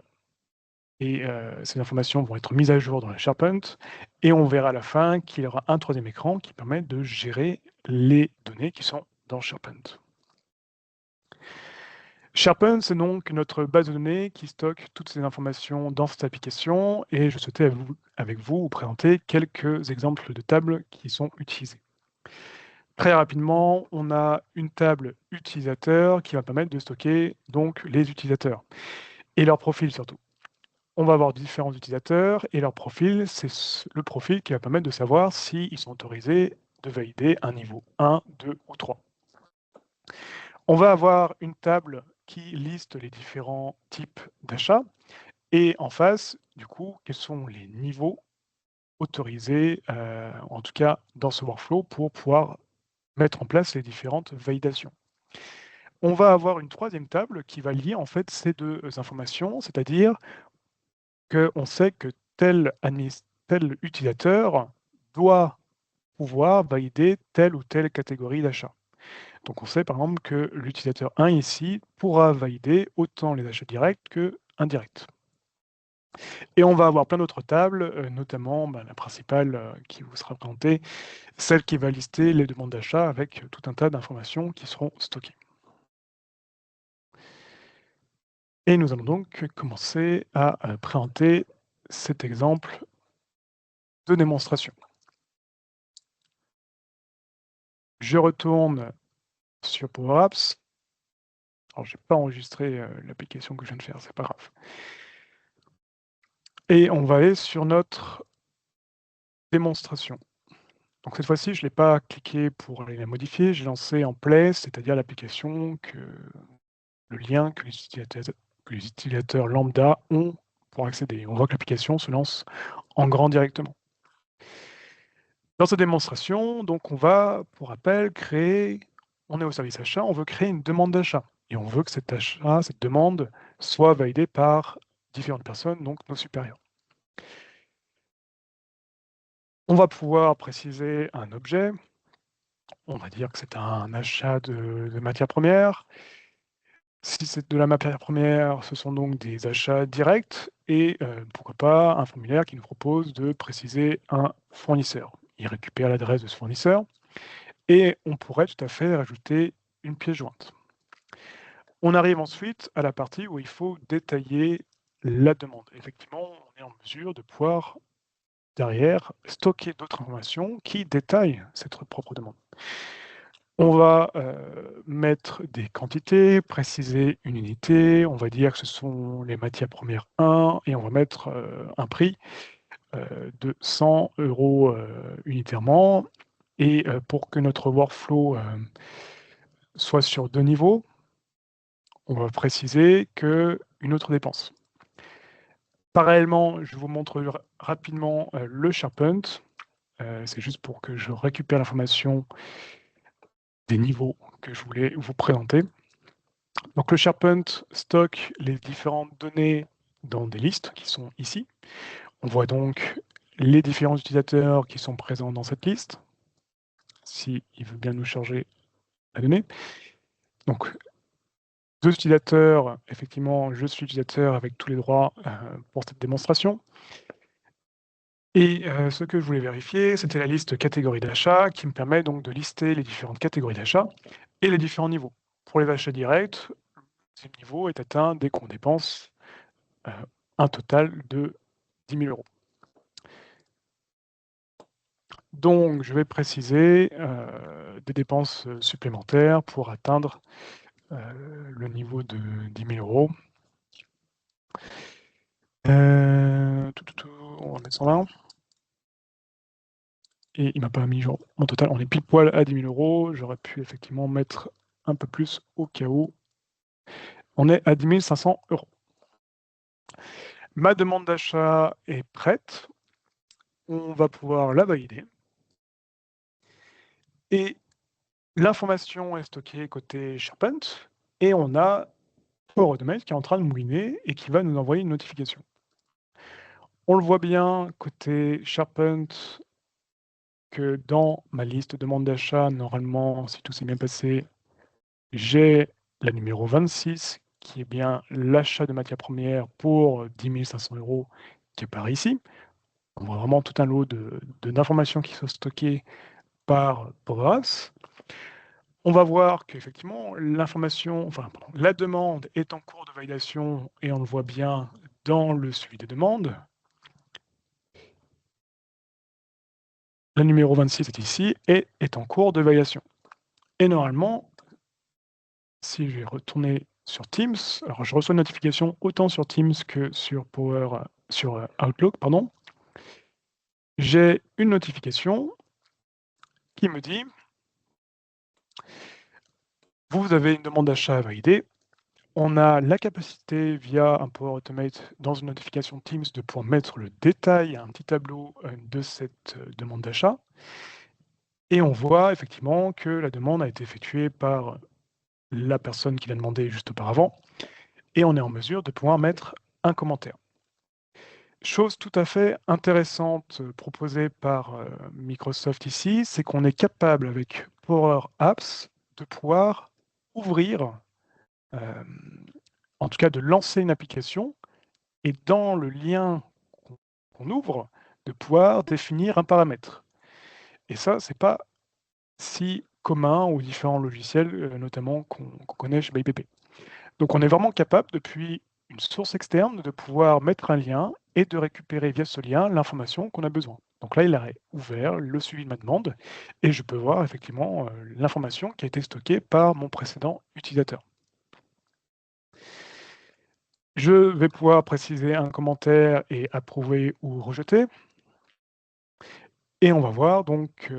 Speaker 1: et ces informations vont être mises à jour dans le SharePoint et on verra à la fin qu'il y aura un troisième écran qui permet de gérer les données qui sont dans SharePoint. SharePoint, c'est donc notre base de données qui stocke toutes ces informations dans cette application et je souhaitais avec vous présenter quelques exemples de tables qui sont utilisées. Très rapidement, on a une table utilisateur qui va permettre de stocker donc les utilisateurs et leur profil surtout. On va avoir différents utilisateurs et leur profil, c'est le profil qui va permettre de savoir s'ils sont autorisés de valider un niveau 1, 2 ou 3. On va avoir une table qui liste les différents types d'achats et en face, du coup, quels sont les niveaux autorisés, en tout cas dans ce workflow, pour pouvoir mettre en place les différentes validations. On va avoir une troisième table qui va lier en fait ces deux informations, c'est-à-dire qu'on sait que tel utilisateur doit pouvoir valider telle ou telle catégorie d'achat. Donc on sait par exemple que l'utilisateur 1 ici pourra valider autant les achats directs que indirects. Et on va avoir plein d'autres tables, notamment la principale qui vous sera présentée, celle qui va lister les demandes d'achat avec tout un tas d'informations qui seront stockées. Et nous allons donc commencer à présenter cet exemple de démonstration. Je retourne sur Power Apps. Alors, je n'ai pas enregistré l'application que je viens de faire, c'est pas grave. Et on va aller sur notre démonstration. Donc cette fois-ci, je ne l'ai pas cliqué pour aller la modifier, j'ai lancé en play, c'est-à-dire l'application le lien que les utilisateurs lambda ont pour accéder. On voit que l'application se lance en grand directement. Dans cette démonstration, donc on va, pour rappel, on est au service achat, on veut créer une demande d'achat. Et on veut que cette demande soit validée par différentes personnes, donc nos supérieurs. On va pouvoir préciser un objet. On va dire que c'est un achat de matières premières. Si c'est de la matière première, ce sont donc des achats directs et pourquoi pas un formulaire qui nous propose de préciser un fournisseur. Il récupère l'adresse de ce fournisseur et on pourrait tout à fait rajouter une pièce jointe. On arrive ensuite à la partie où il faut détailler la demande. Effectivement, on est en mesure de pouvoir derrière stocker d'autres informations qui détaillent cette propre demande. On va mettre des quantités, préciser une unité, on va dire que ce sont les matières premières 1 et on va mettre un prix de 100 € unitairement. Et pour que notre workflow soit sur 2 niveaux, on va préciser qu'une autre dépense. Parallèlement, je vous montre rapidement le SharePoint. c'est juste pour que je récupère l'information des niveaux que je voulais vous présenter. Donc le SharePoint stocke les différentes données dans des listes qui sont ici. On voit donc les différents utilisateurs qui sont présents dans cette liste, s'il veut bien nous charger la donnée. Donc, 2 utilisateurs, effectivement, je suis utilisateur avec tous les droits pour cette démonstration. Et ce que je voulais vérifier, c'était la liste catégorie d'achat qui me permet donc de lister les différentes catégories d'achat et les différents niveaux. Pour les achats directs, le niveau est atteint dès qu'on dépense un total de 10 000 €. Donc, je vais préciser des dépenses supplémentaires pour atteindre le niveau de 10 000 €. On va mettre 120. Et il m'a pas mis genre mon total, on est pile poil à 10 000 €. J'aurais pu effectivement mettre un peu plus au cas où. On est à 10 500 €. Ma demande d'achat est prête. On va pouvoir la valider. Et l'information est stockée côté SharePoint. Et on a Power Automate qui est en train de mouiner et qui va nous envoyer une notification. On le voit bien côté SharePoint que dans ma liste de demandes d'achat, normalement, si tout s'est bien passé, j'ai la numéro 26 qui est bien l'achat de matières premières pour 10 500 € qui apparaît ici. On voit vraiment tout un lot d'informations qui sont stockées par PowerApps. On va voir qu'effectivement, la demande est en cours de validation et on le voit bien dans le suivi des demandes. La numéro 26 est ici et est en cours de validation. Et normalement, si je vais retourner sur Teams, alors je reçois une notification autant sur Teams que sur Outlook, pardon. J'ai une notification qui me dit vous avez une demande d'achat à valider. On a la capacité via un Power Automate dans une notification Teams de pouvoir mettre le détail, un petit tableau de cette demande d'achat. Et on voit effectivement que la demande a été effectuée par la personne qui l'a demandé juste auparavant. Et on est en mesure de pouvoir mettre un commentaire. Chose tout à fait intéressante proposée par Microsoft ici, c'est qu'on est capable avec Power Apps de pouvoir ouvrir, en tout cas de lancer une application et dans le lien qu'on ouvre, de pouvoir définir un paramètre. Et ça, c'est pas si commun aux différents logiciels, notamment qu'on connaît chez BIPP. Donc on est vraiment capable, depuis une source externe, de pouvoir mettre un lien et de récupérer via ce lien l'information qu'on a besoin. Donc là, il a ouvert le suivi de ma demande et je peux voir effectivement l'information qui a été stockée par mon précédent utilisateur. Je vais pouvoir préciser un commentaire et approuver ou rejeter. Et on va voir donc,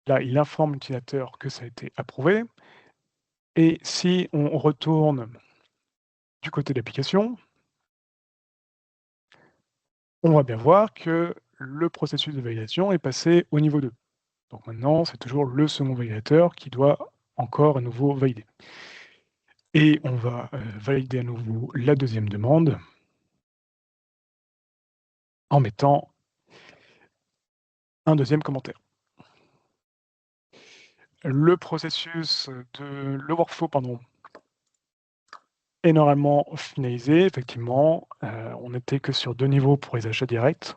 Speaker 1: là, il informe l'utilisateur que ça a été approuvé. Et si on retourne du côté de l'application, on va bien voir que le processus de validation est passé au niveau 2. Donc maintenant, c'est toujours le second validateur qui doit encore à nouveau valider. Et on va valider à nouveau la deuxième demande en mettant un deuxième commentaire. Le processus le workflow, pardon, est normalement finalisé. Effectivement, on n'était que sur 2 niveaux pour les achats directs.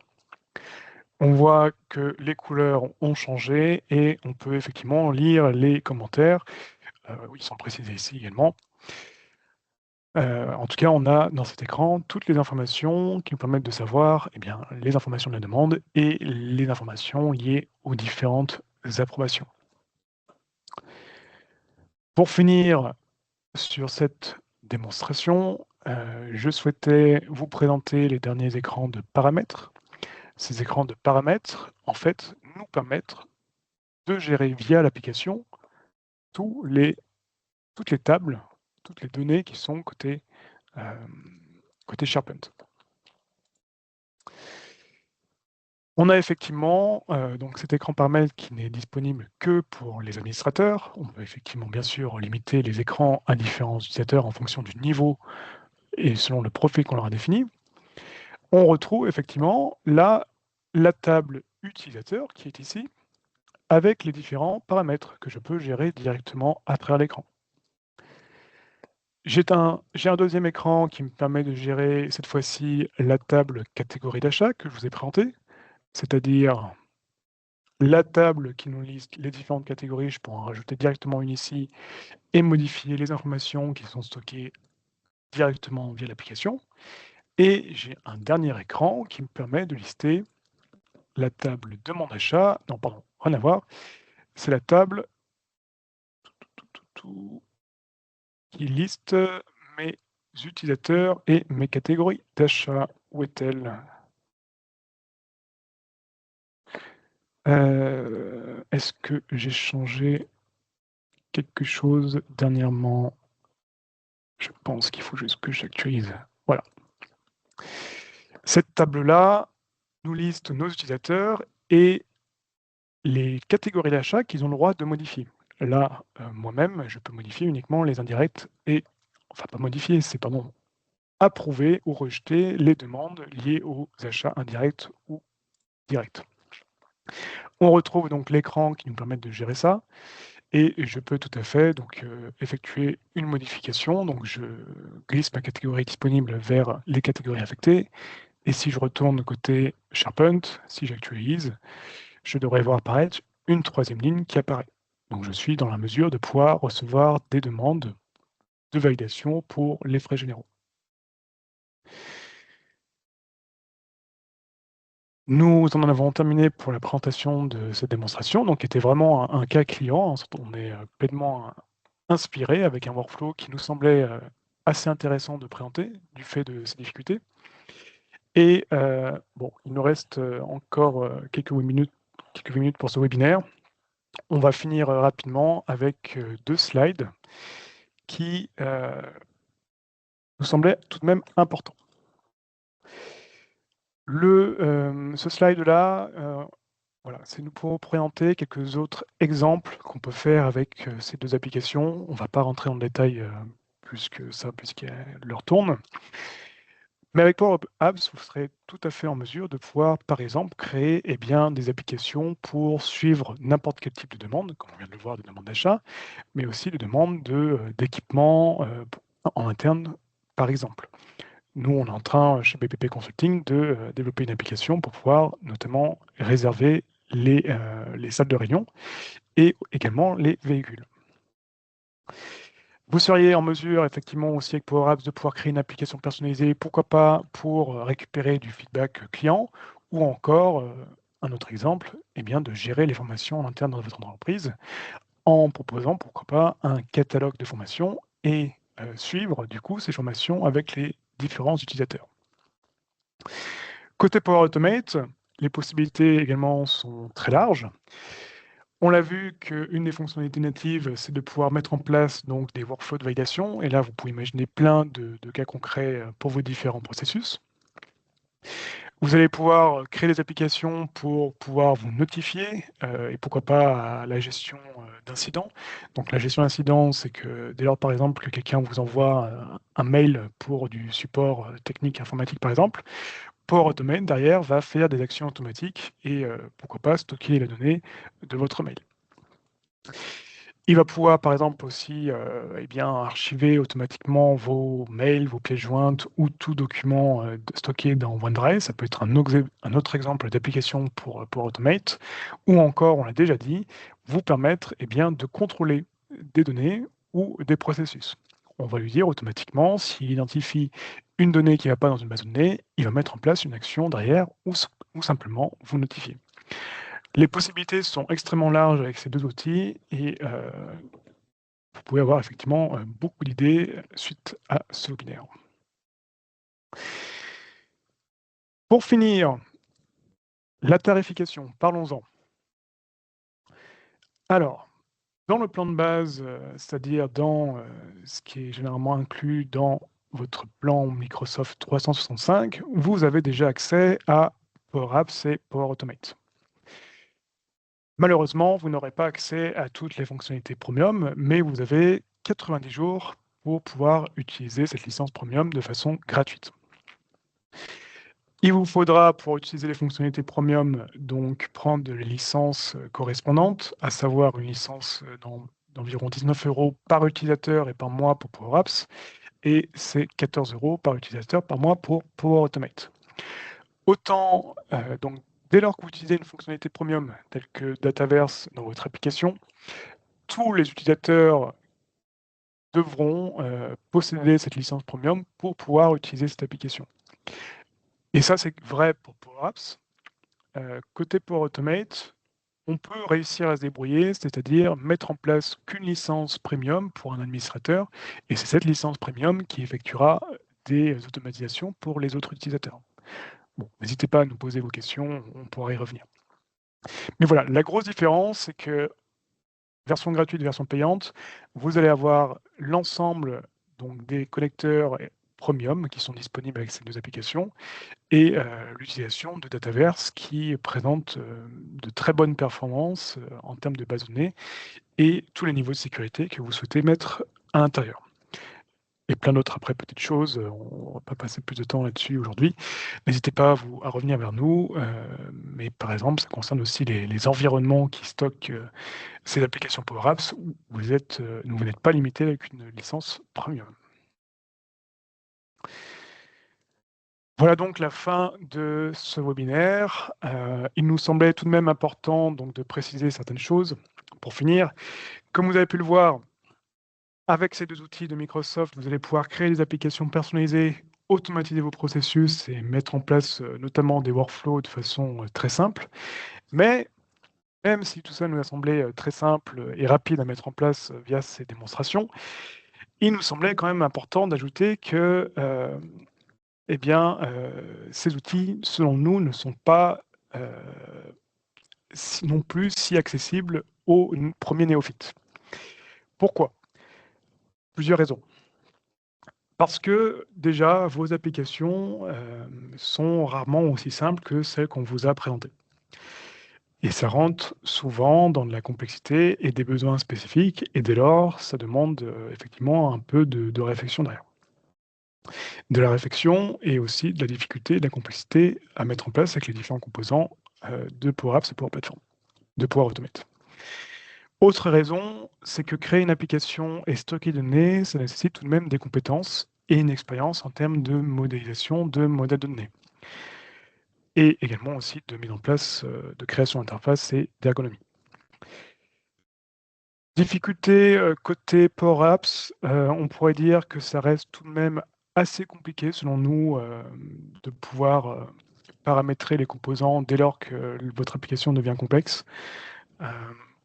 Speaker 1: On voit que les couleurs ont changé et on peut effectivement lire les commentaires. Ils sont précisés ici également. En tout cas, on a dans cet écran toutes les informations qui nous permettent de savoir les informations de la demande et les informations liées aux différentes approbations. Pour finir sur cette démonstration, je souhaitais vous présenter les derniers écrans de paramètres. Ces écrans de paramètres, en fait, nous permettent de gérer via l'application toutes les tables, toutes les données qui sont côté SharePoint. On a effectivement donc cet écran par mail qui n'est disponible que pour les administrateurs. On peut effectivement, bien sûr, limiter les écrans à différents utilisateurs en fonction du niveau et selon le profil qu'on leur a défini. On retrouve effectivement là la table utilisateur qui est ici, avec les différents paramètres que je peux gérer directement à travers l'écran. J'ai un deuxième écran qui me permet de gérer cette fois-ci la table catégorie d'achat que je vous ai présentée, c'est-à-dire la table qui nous liste les différentes catégories. Je peux en rajouter directement une ici et modifier les informations qui sont stockées directement via l'application. Et j'ai un dernier écran qui me permet de lister la table demande d'achat. Non, pardon, rien à voir. C'est la table qui liste mes utilisateurs et mes catégories d'achat. Où est-elle? Est-ce que j'ai changé quelque chose dernièrement? Je pense qu'il faut juste que j'actualise. Voilà. Cette table-là nous liste nos utilisateurs et les catégories d'achat qu'ils ont le droit de modifier. Là, moi-même, je peux modifier uniquement les indirects et, enfin pas modifier, c'est pardon, approuver ou rejeter les demandes liées aux achats indirects ou directs. On retrouve donc l'écran qui nous permet de gérer ça et je peux tout à fait donc effectuer une modification. Donc je glisse ma catégorie disponible vers les catégories affectées et si je retourne côté SharePoint, si j'actualise, je devrais voir apparaître une troisième ligne qui apparaît. Donc je suis dans la mesure de pouvoir recevoir des demandes de validation pour les frais généraux. Nous en avons terminé pour la présentation de cette démonstration, donc qui était vraiment un cas client. On est pleinement inspiré avec un workflow qui nous semblait assez intéressant de présenter du fait de ces difficultés. Et bon, il nous reste encore quelques minutes pour ce webinaire. On va finir rapidement avec 2 slides qui nous semblaient tout de même importants. Ce slide-là, voilà, c'est nous pour présenter quelques autres exemples qu'on peut faire avec ces 2 applications. On ne va pas rentrer en détail plus que ça, puisqu'elle leur tourne. Mais avec Power Apps, vous serez tout à fait en mesure de pouvoir, par exemple, créer des applications pour suivre n'importe quel type de demande, comme on vient de le voir, des demandes d'achat, mais aussi des demandes d'équipement en interne, par exemple. Nous, on est en train, chez BPP Consulting, de développer une application pour pouvoir notamment réserver les salles de réunion et également les véhicules. Vous seriez en mesure, effectivement, aussi avec Power Apps, de pouvoir créer une application personnalisée, pourquoi pas pour récupérer du feedback client, ou encore, un autre exemple, de gérer les formations en interne dans votre entreprise, en proposant, pourquoi pas, un catalogue de formations et suivre, du coup, ces formations avec les différents utilisateurs. Côté Power Automate, les possibilités également sont très larges. On l'a vu qu'une des fonctionnalités natives, c'est de pouvoir mettre en place donc des workflows de validation. Et là, vous pouvez imaginer plein de cas concrets pour vos différents processus. Vous allez pouvoir créer des applications pour pouvoir vous notifier et pourquoi pas à la gestion d'incidents. Donc la gestion d'incidents, c'est que dès lors, par exemple, que quelqu'un vous envoie un mail pour du support technique informatique, par exemple, Power Automate, derrière, va faire des actions automatiques et pourquoi pas stocker les données de votre mail. Il va pouvoir, par exemple, aussi archiver automatiquement vos mails, vos pièces jointes ou tout document stocké dans OneDrive. Ça peut être un autre exemple d'application pour Automate. Ou encore, on l'a déjà dit, vous permettre de contrôler des données ou des processus. On va lui dire automatiquement, s'il identifie une donnée qui ne va pas dans une base de données, il va mettre en place une action derrière ou simplement vous notifier. Les possibilités sont extrêmement larges avec ces 2 outils et vous pouvez avoir effectivement beaucoup d'idées suite à ce webinaire. Pour finir, la tarification, parlons-en. Alors, dans le plan de base, c'est-à-dire dans ce qui est généralement inclus dans votre plan Microsoft 365, vous avez déjà accès à Power Apps et Power Automate. Malheureusement, vous n'aurez pas accès à toutes les fonctionnalités Premium, mais vous avez 90 jours pour pouvoir utiliser cette licence Premium de façon gratuite. Il vous faudra, pour utiliser les fonctionnalités Premium, donc prendre les licences correspondantes, à savoir une licence d'environ 19 € par utilisateur et par mois pour Power Apps, et c'est 14 € par utilisateur par mois pour Power Automate. Autant, donc, dès lors que vous utilisez une fonctionnalité Premium telle que Dataverse dans votre application, tous les utilisateurs devront posséder cette licence Premium pour pouvoir utiliser cette application. Et ça, c'est vrai pour Power Apps. Côté Power Automate, on peut réussir à se débrouiller, c'est-à-dire mettre en place qu'une licence Premium pour un administrateur, et c'est cette licence Premium qui effectuera des automatisations pour les autres utilisateurs. Bon, n'hésitez pas à nous poser vos questions, on pourra y revenir. Mais voilà, la grosse différence, c'est que version gratuite, version payante, vous allez avoir l'ensemble donc des connecteurs Premium qui sont disponibles avec ces deux applications et l'utilisation de Dataverse qui présente de très bonnes performances en termes de base de données et tous les niveaux de sécurité que vous souhaitez mettre à l'intérieur. Et plein d'autres après petites choses, on ne va pas passer plus de temps là-dessus aujourd'hui. N'hésitez pas à revenir vers nous, mais par exemple, ça concerne aussi les environnements qui stockent ces applications Power Apps où vous n'êtes pas limité avec une licence Premium. Voilà donc la fin de ce webinaire. Il nous semblait tout de même important donc, de préciser certaines choses. Pour finir, comme vous avez pu le voir, avec ces deux outils de Microsoft, vous allez pouvoir créer des applications personnalisées, automatiser vos processus et mettre en place notamment des workflows de façon très simple. Mais même si tout ça nous a semblé très simple et rapide à mettre en place via ces démonstrations, il nous semblait quand même important d'ajouter que ces outils, selon nous, ne sont pas non plus si accessibles aux premiers néophytes. Pourquoi? Plusieurs raisons. Parce que déjà, vos applications sont rarement aussi simples que celles qu'on vous a présentées. Et ça rentre souvent dans de la complexité et des besoins spécifiques, et dès lors, ça demande effectivement un peu de réflexion derrière. De la réflexion et aussi de la difficulté, de la complexité à mettre en place avec les différents composants de Power Apps et Power Platform, de Power Automate. Autre raison, c'est que créer une application et stocker des données, ça nécessite tout de même des compétences et une expérience en termes de modélisation de modèles de données. Et également aussi de mise en place de création d'interface et d'ergonomie. Difficulté côté Power Apps, on pourrait dire que ça reste tout de même assez compliqué selon nous de pouvoir paramétrer les composants dès lors que votre application devient complexe.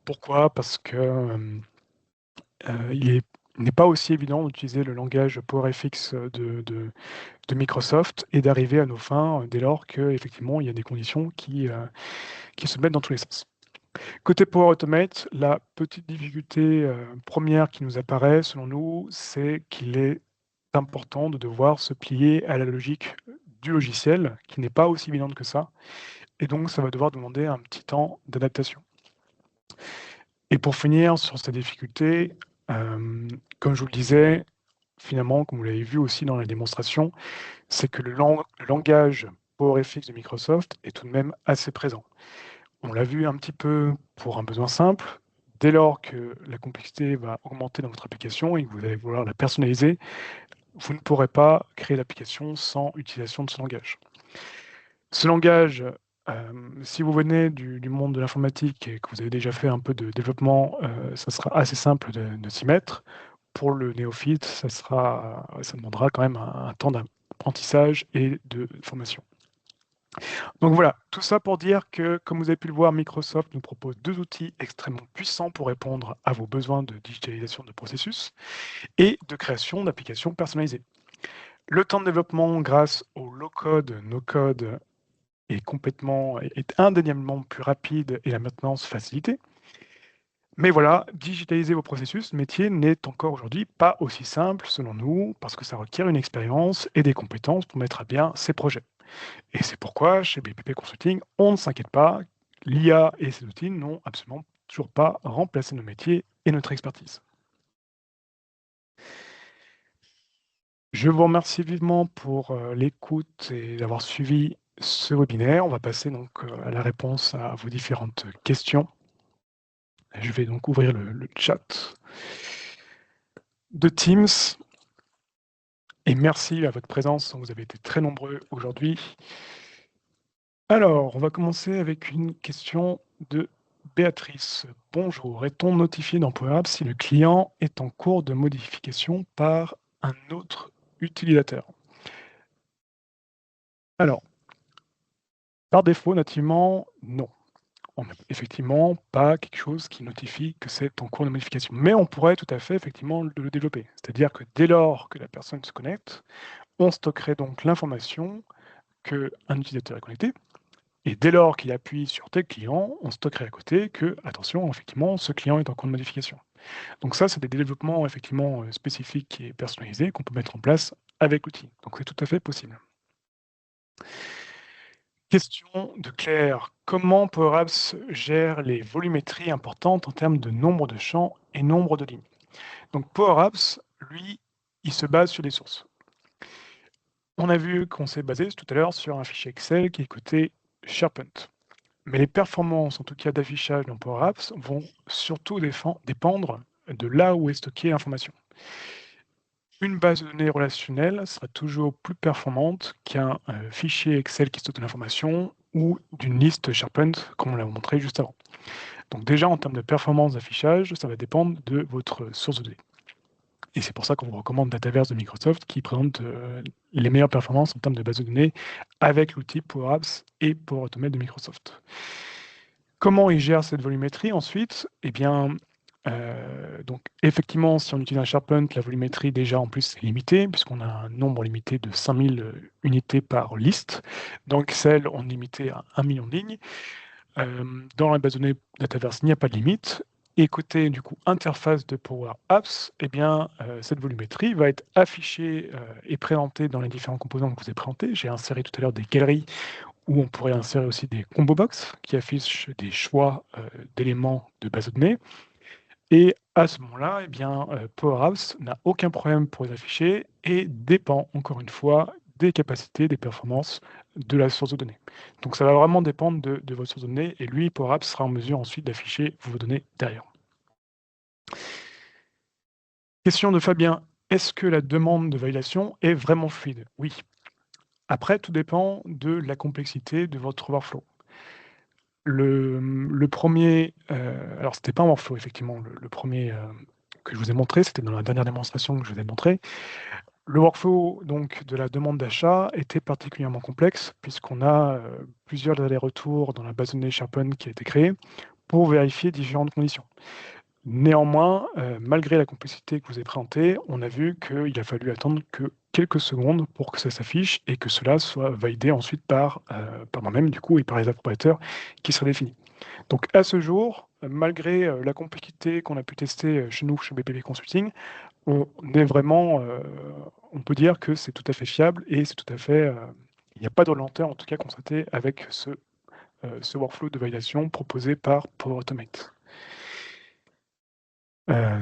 Speaker 1: Pourquoi? Parce que il n'est pas aussi évident d'utiliser le langage PowerFX de Microsoft et d'arriver à nos fins dès lors qu'effectivement il y a des conditions qui se mettent dans tous les sens. Côté Power Automate, la petite difficulté première qui nous apparaît, selon nous, c'est qu'il est important de devoir se plier à la logique du logiciel, qui n'est pas aussi évidente que ça, et donc ça va devoir demander un petit temps d'adaptation. Et pour finir sur cette difficulté, comme je vous le disais, finalement, comme vous l'avez vu aussi dans la démonstration, c'est que le langage PowerFX de Microsoft est tout de même assez présent. On l'a vu un petit peu pour un besoin simple. Dès lors que la complexité va augmenter dans votre application et que vous allez vouloir la personnaliser, vous ne pourrez pas créer l'application sans utilisation de ce langage. Ce langage, si vous venez du monde de l'informatique et que vous avez déjà fait un peu de développement, ça sera assez simple de s'y mettre. Pour le néophyte, ça demandera quand même un temps d'apprentissage et de formation. Donc voilà, tout ça pour dire que, comme vous avez pu le voir, Microsoft nous propose deux outils extrêmement puissants pour répondre à vos besoins de digitalisation de processus et de création d'applications personnalisées. Le temps de développement grâce au low-code, no-code est indéniablement plus rapide et la maintenance facilitée. Mais voilà, digitaliser vos processus métier n'est encore aujourd'hui pas aussi simple selon nous parce que ça requiert une expérience et des compétences pour mettre à bien ces projets. Et c'est pourquoi, chez BPP Consulting, on ne s'inquiète pas, l'IA et ses outils n'ont absolument toujours pas remplacé nos métiers et notre expertise. Je vous remercie vivement pour l'écoute et d'avoir suivi ce webinaire. On va passer donc à la réponse à vos différentes questions. Je vais donc ouvrir le chat de Teams. Et merci à votre présence, vous avez été très nombreux aujourd'hui. Alors, on va commencer avec une question de Béatrice. Bonjour, est-on notifié dans Power Apps si le client est en cours de modification par un autre utilisateur? Alors, par défaut, nativement, non. On n'a effectivement pas quelque chose qui notifie que c'est en cours de modification. Mais on pourrait tout à fait effectivement le développer. C'est-à-dire que dès lors que la personne se connecte, on stockerait donc l'information qu'un utilisateur est connecté. Et dès lors qu'il appuie sur tel client, on stockerait à côté que, attention, effectivement, ce client est en cours de modification. Donc ça, c'est des développements effectivement spécifiques et personnalisés qu'on peut mettre en place avec l'outil. Donc c'est tout à fait possible. Question de Claire. Comment Power Apps gère les volumétries importantes en termes de nombre de champs et nombre de lignes? Donc Power Apps, lui, il se base sur des sources. On a vu qu'on s'est basé tout à l'heure sur un fichier Excel qui est côté SharePoint. Mais les performances, en tout cas d'affichage dans Power Apps, vont surtout dépendre de là où est stockée l'information. Une base de données relationnelle sera toujours plus performante qu'un fichier Excel qui stocke de l'information ou d'une liste SharePoint, comme on l'a montré juste avant. Donc déjà, en termes de performance d'affichage, ça va dépendre de votre source de données. Et c'est pour ça qu'on vous recommande Dataverse de Microsoft qui présente les meilleures performances en termes de base de données avec l'outil Power Apps et Power Automate de Microsoft. Comment il gère cette volumétrie ensuite? Eh bien, donc effectivement, si on utilise un SharePoint, la volumétrie déjà en plus est limitée, puisqu'on a un nombre limité de 5000 unités par liste. Dans Excel, on est limité à 1 million de lignes. Dans la base de données Dataverse, il n'y a pas de limite. Et côté du coup interface de Power Apps, eh bien, cette volumétrie va être affichée et présentée dans les différents composants que je vous ai présentés. J'ai inséré tout à l'heure des galeries où on pourrait insérer aussi des combo box qui affichent des choix d'éléments de base de données. Et à ce moment-là, eh bien, Power Apps n'a aucun problème pour les afficher et dépend, encore une fois, des capacités, des performances de la source de données. Donc ça va vraiment dépendre de votre source de données et lui, Power Apps sera en mesure ensuite d'afficher vos données derrière. Question de Fabien. Est-ce que la demande de validation est vraiment fluide? Oui. Après, tout dépend de la complexité de votre workflow. Le premier, alors c'était pas un workflow effectivement, le premier que je vous ai montré, c'était dans la dernière démonstration que je vous ai montré. Le workflow donc de la demande d'achat était particulièrement complexe puisqu'on a plusieurs allers-retours dans la base de données SharePoint qui a été créée pour vérifier différentes conditions. Néanmoins, malgré la complexité que je vous ai présentée, on a vu qu'il a fallu attendre que quelques secondes pour que ça s'affiche et que cela soit validé ensuite par moi-même du coup et par les appropriateurs qui seraient définis. Donc à ce jour, malgré la complexité qu'on a pu tester chez nous, chez BPP Consulting, on est vraiment, on peut dire que c'est tout à fait fiable et c'est tout à fait, il n'y a pas de lenteur en tout cas constatée avec ce workflow de validation proposé par Power Automate.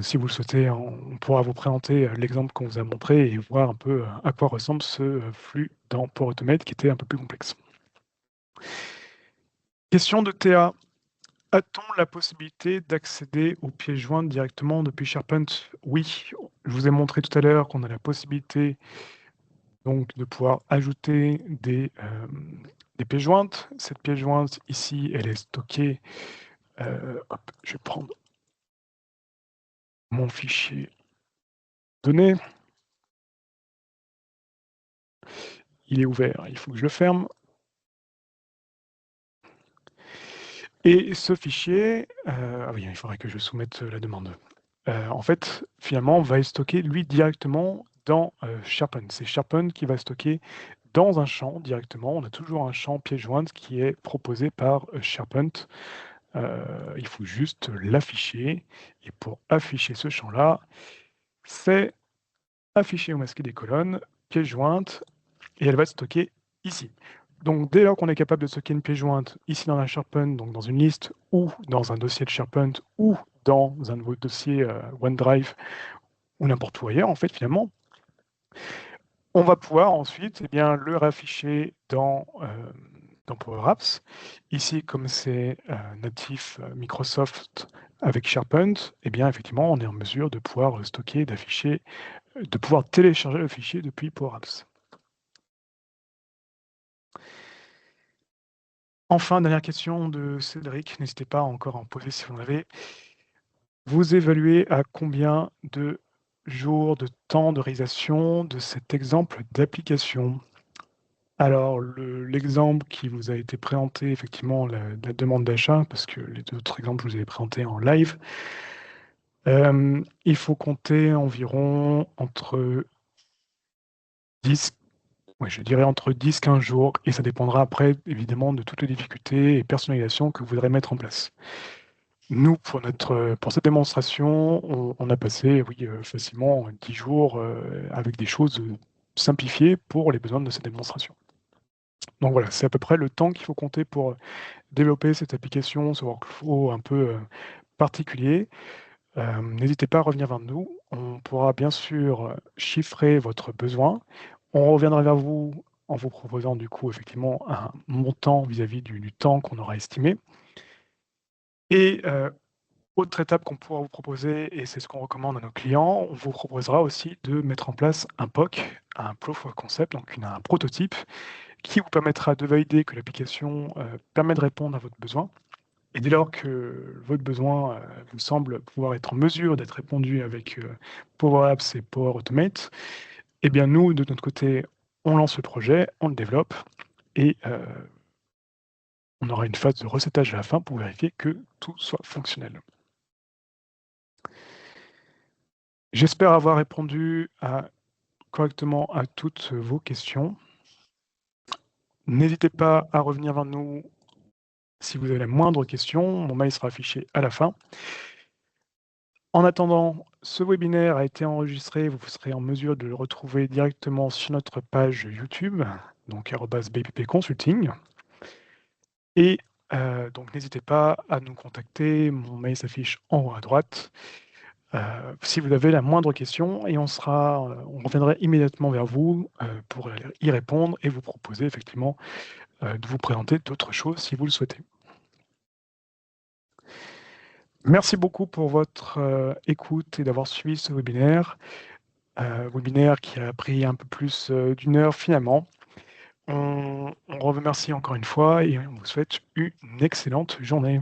Speaker 1: Si vous le souhaitez, on pourra vous présenter l'exemple qu'on vous a montré et voir un peu à quoi ressemble ce flux dans Power Automate qui était un peu plus complexe. Question de Théa. A-t-on la possibilité d'accéder aux pièces jointes directement depuis SharePoint? Oui, je vous ai montré tout à l'heure qu'on a la possibilité donc de pouvoir ajouter des pièces jointes. Cette pièce jointe ici, elle est stockée. Hop, je vais prendre mon fichier données. Il est ouvert, il faut que je le ferme. Et ce fichier, ah oui, il faudrait que je soumette la demande. En fait, finalement, on va le stocker, lui, directement dans SharePoint. C'est SharePoint qui va stocker dans un champ directement. On a toujours un champ pièce jointe qui est proposé par SharePoint. Il faut juste l'afficher. Et pour afficher ce champ-là, c'est afficher ou masquer des colonnes, pièce jointe, et elle va stocker ici. Donc, dès lors qu'on est capable de stocker une pièce jointe ici dans la SharePoint, donc dans une liste ou dans un dossier de SharePoint ou dans un de vos dossiers OneDrive ou n'importe où ailleurs, en fait, finalement, on va pouvoir ensuite le réafficher dans Power Apps. Ici, comme c'est natif Microsoft avec SharePoint, effectivement, on est en mesure de pouvoir stocker, d'afficher, de pouvoir télécharger le fichier depuis Power Apps. Enfin, dernière question de Cédric, n'hésitez pas encore à en poser si vous en avez. Vous évaluez à combien de jours de temps de réalisation de cet exemple d'application? Alors, l'exemple qui vous a été présenté, effectivement, la demande d'achat, parce que les autres exemples, je vous ai présentés en live, il faut compter environ entre 10, je dirais entre 10-15 jours, et ça dépendra après, évidemment, de toutes les difficultés et personnalisations que vous voudrez mettre en place. Nous, pour cette démonstration, on a passé, facilement 10 jours avec des choses simplifiées pour les besoins de cette démonstration. Donc voilà, c'est à peu près le temps qu'il faut compter pour développer cette application, ce workflow un peu particulier. N'hésitez pas à revenir vers nous. On pourra bien sûr chiffrer votre besoin. On reviendra vers vous en vous proposant du coup effectivement un montant vis-à-vis du temps qu'on aura estimé. Et autre étape qu'on pourra vous proposer, et c'est ce qu'on recommande à nos clients, on vous proposera aussi de mettre en place un POC, un Proof of Concept, donc un prototype, qui vous permettra de valider que l'application permet de répondre à votre besoin. Et dès lors que votre besoin vous semble pouvoir être en mesure d'être répondu avec Power Apps et Power Automate, nous, de notre côté, on lance le projet, on le développe, et on aura une phase de recettage à la fin pour vérifier que tout soit fonctionnel. J'espère avoir répondu correctement à toutes vos questions. N'hésitez pas à revenir vers nous si vous avez la moindre question. Mon mail sera affiché à la fin. En attendant, ce webinaire a été enregistré. Vous serez en mesure de le retrouver directement sur notre page YouTube, donc @BPP Consulting. Et donc n'hésitez pas à nous contacter. Mon mail s'affiche en haut à droite. Si vous avez la moindre question, et on reviendra immédiatement vers vous pour y répondre et vous proposer effectivement de vous présenter d'autres choses si vous le souhaitez. Merci beaucoup pour votre écoute et d'avoir suivi ce webinaire. Webinaire qui a pris un peu plus d'1 heure finalement. On remercie encore une fois et on vous souhaite une excellente journée.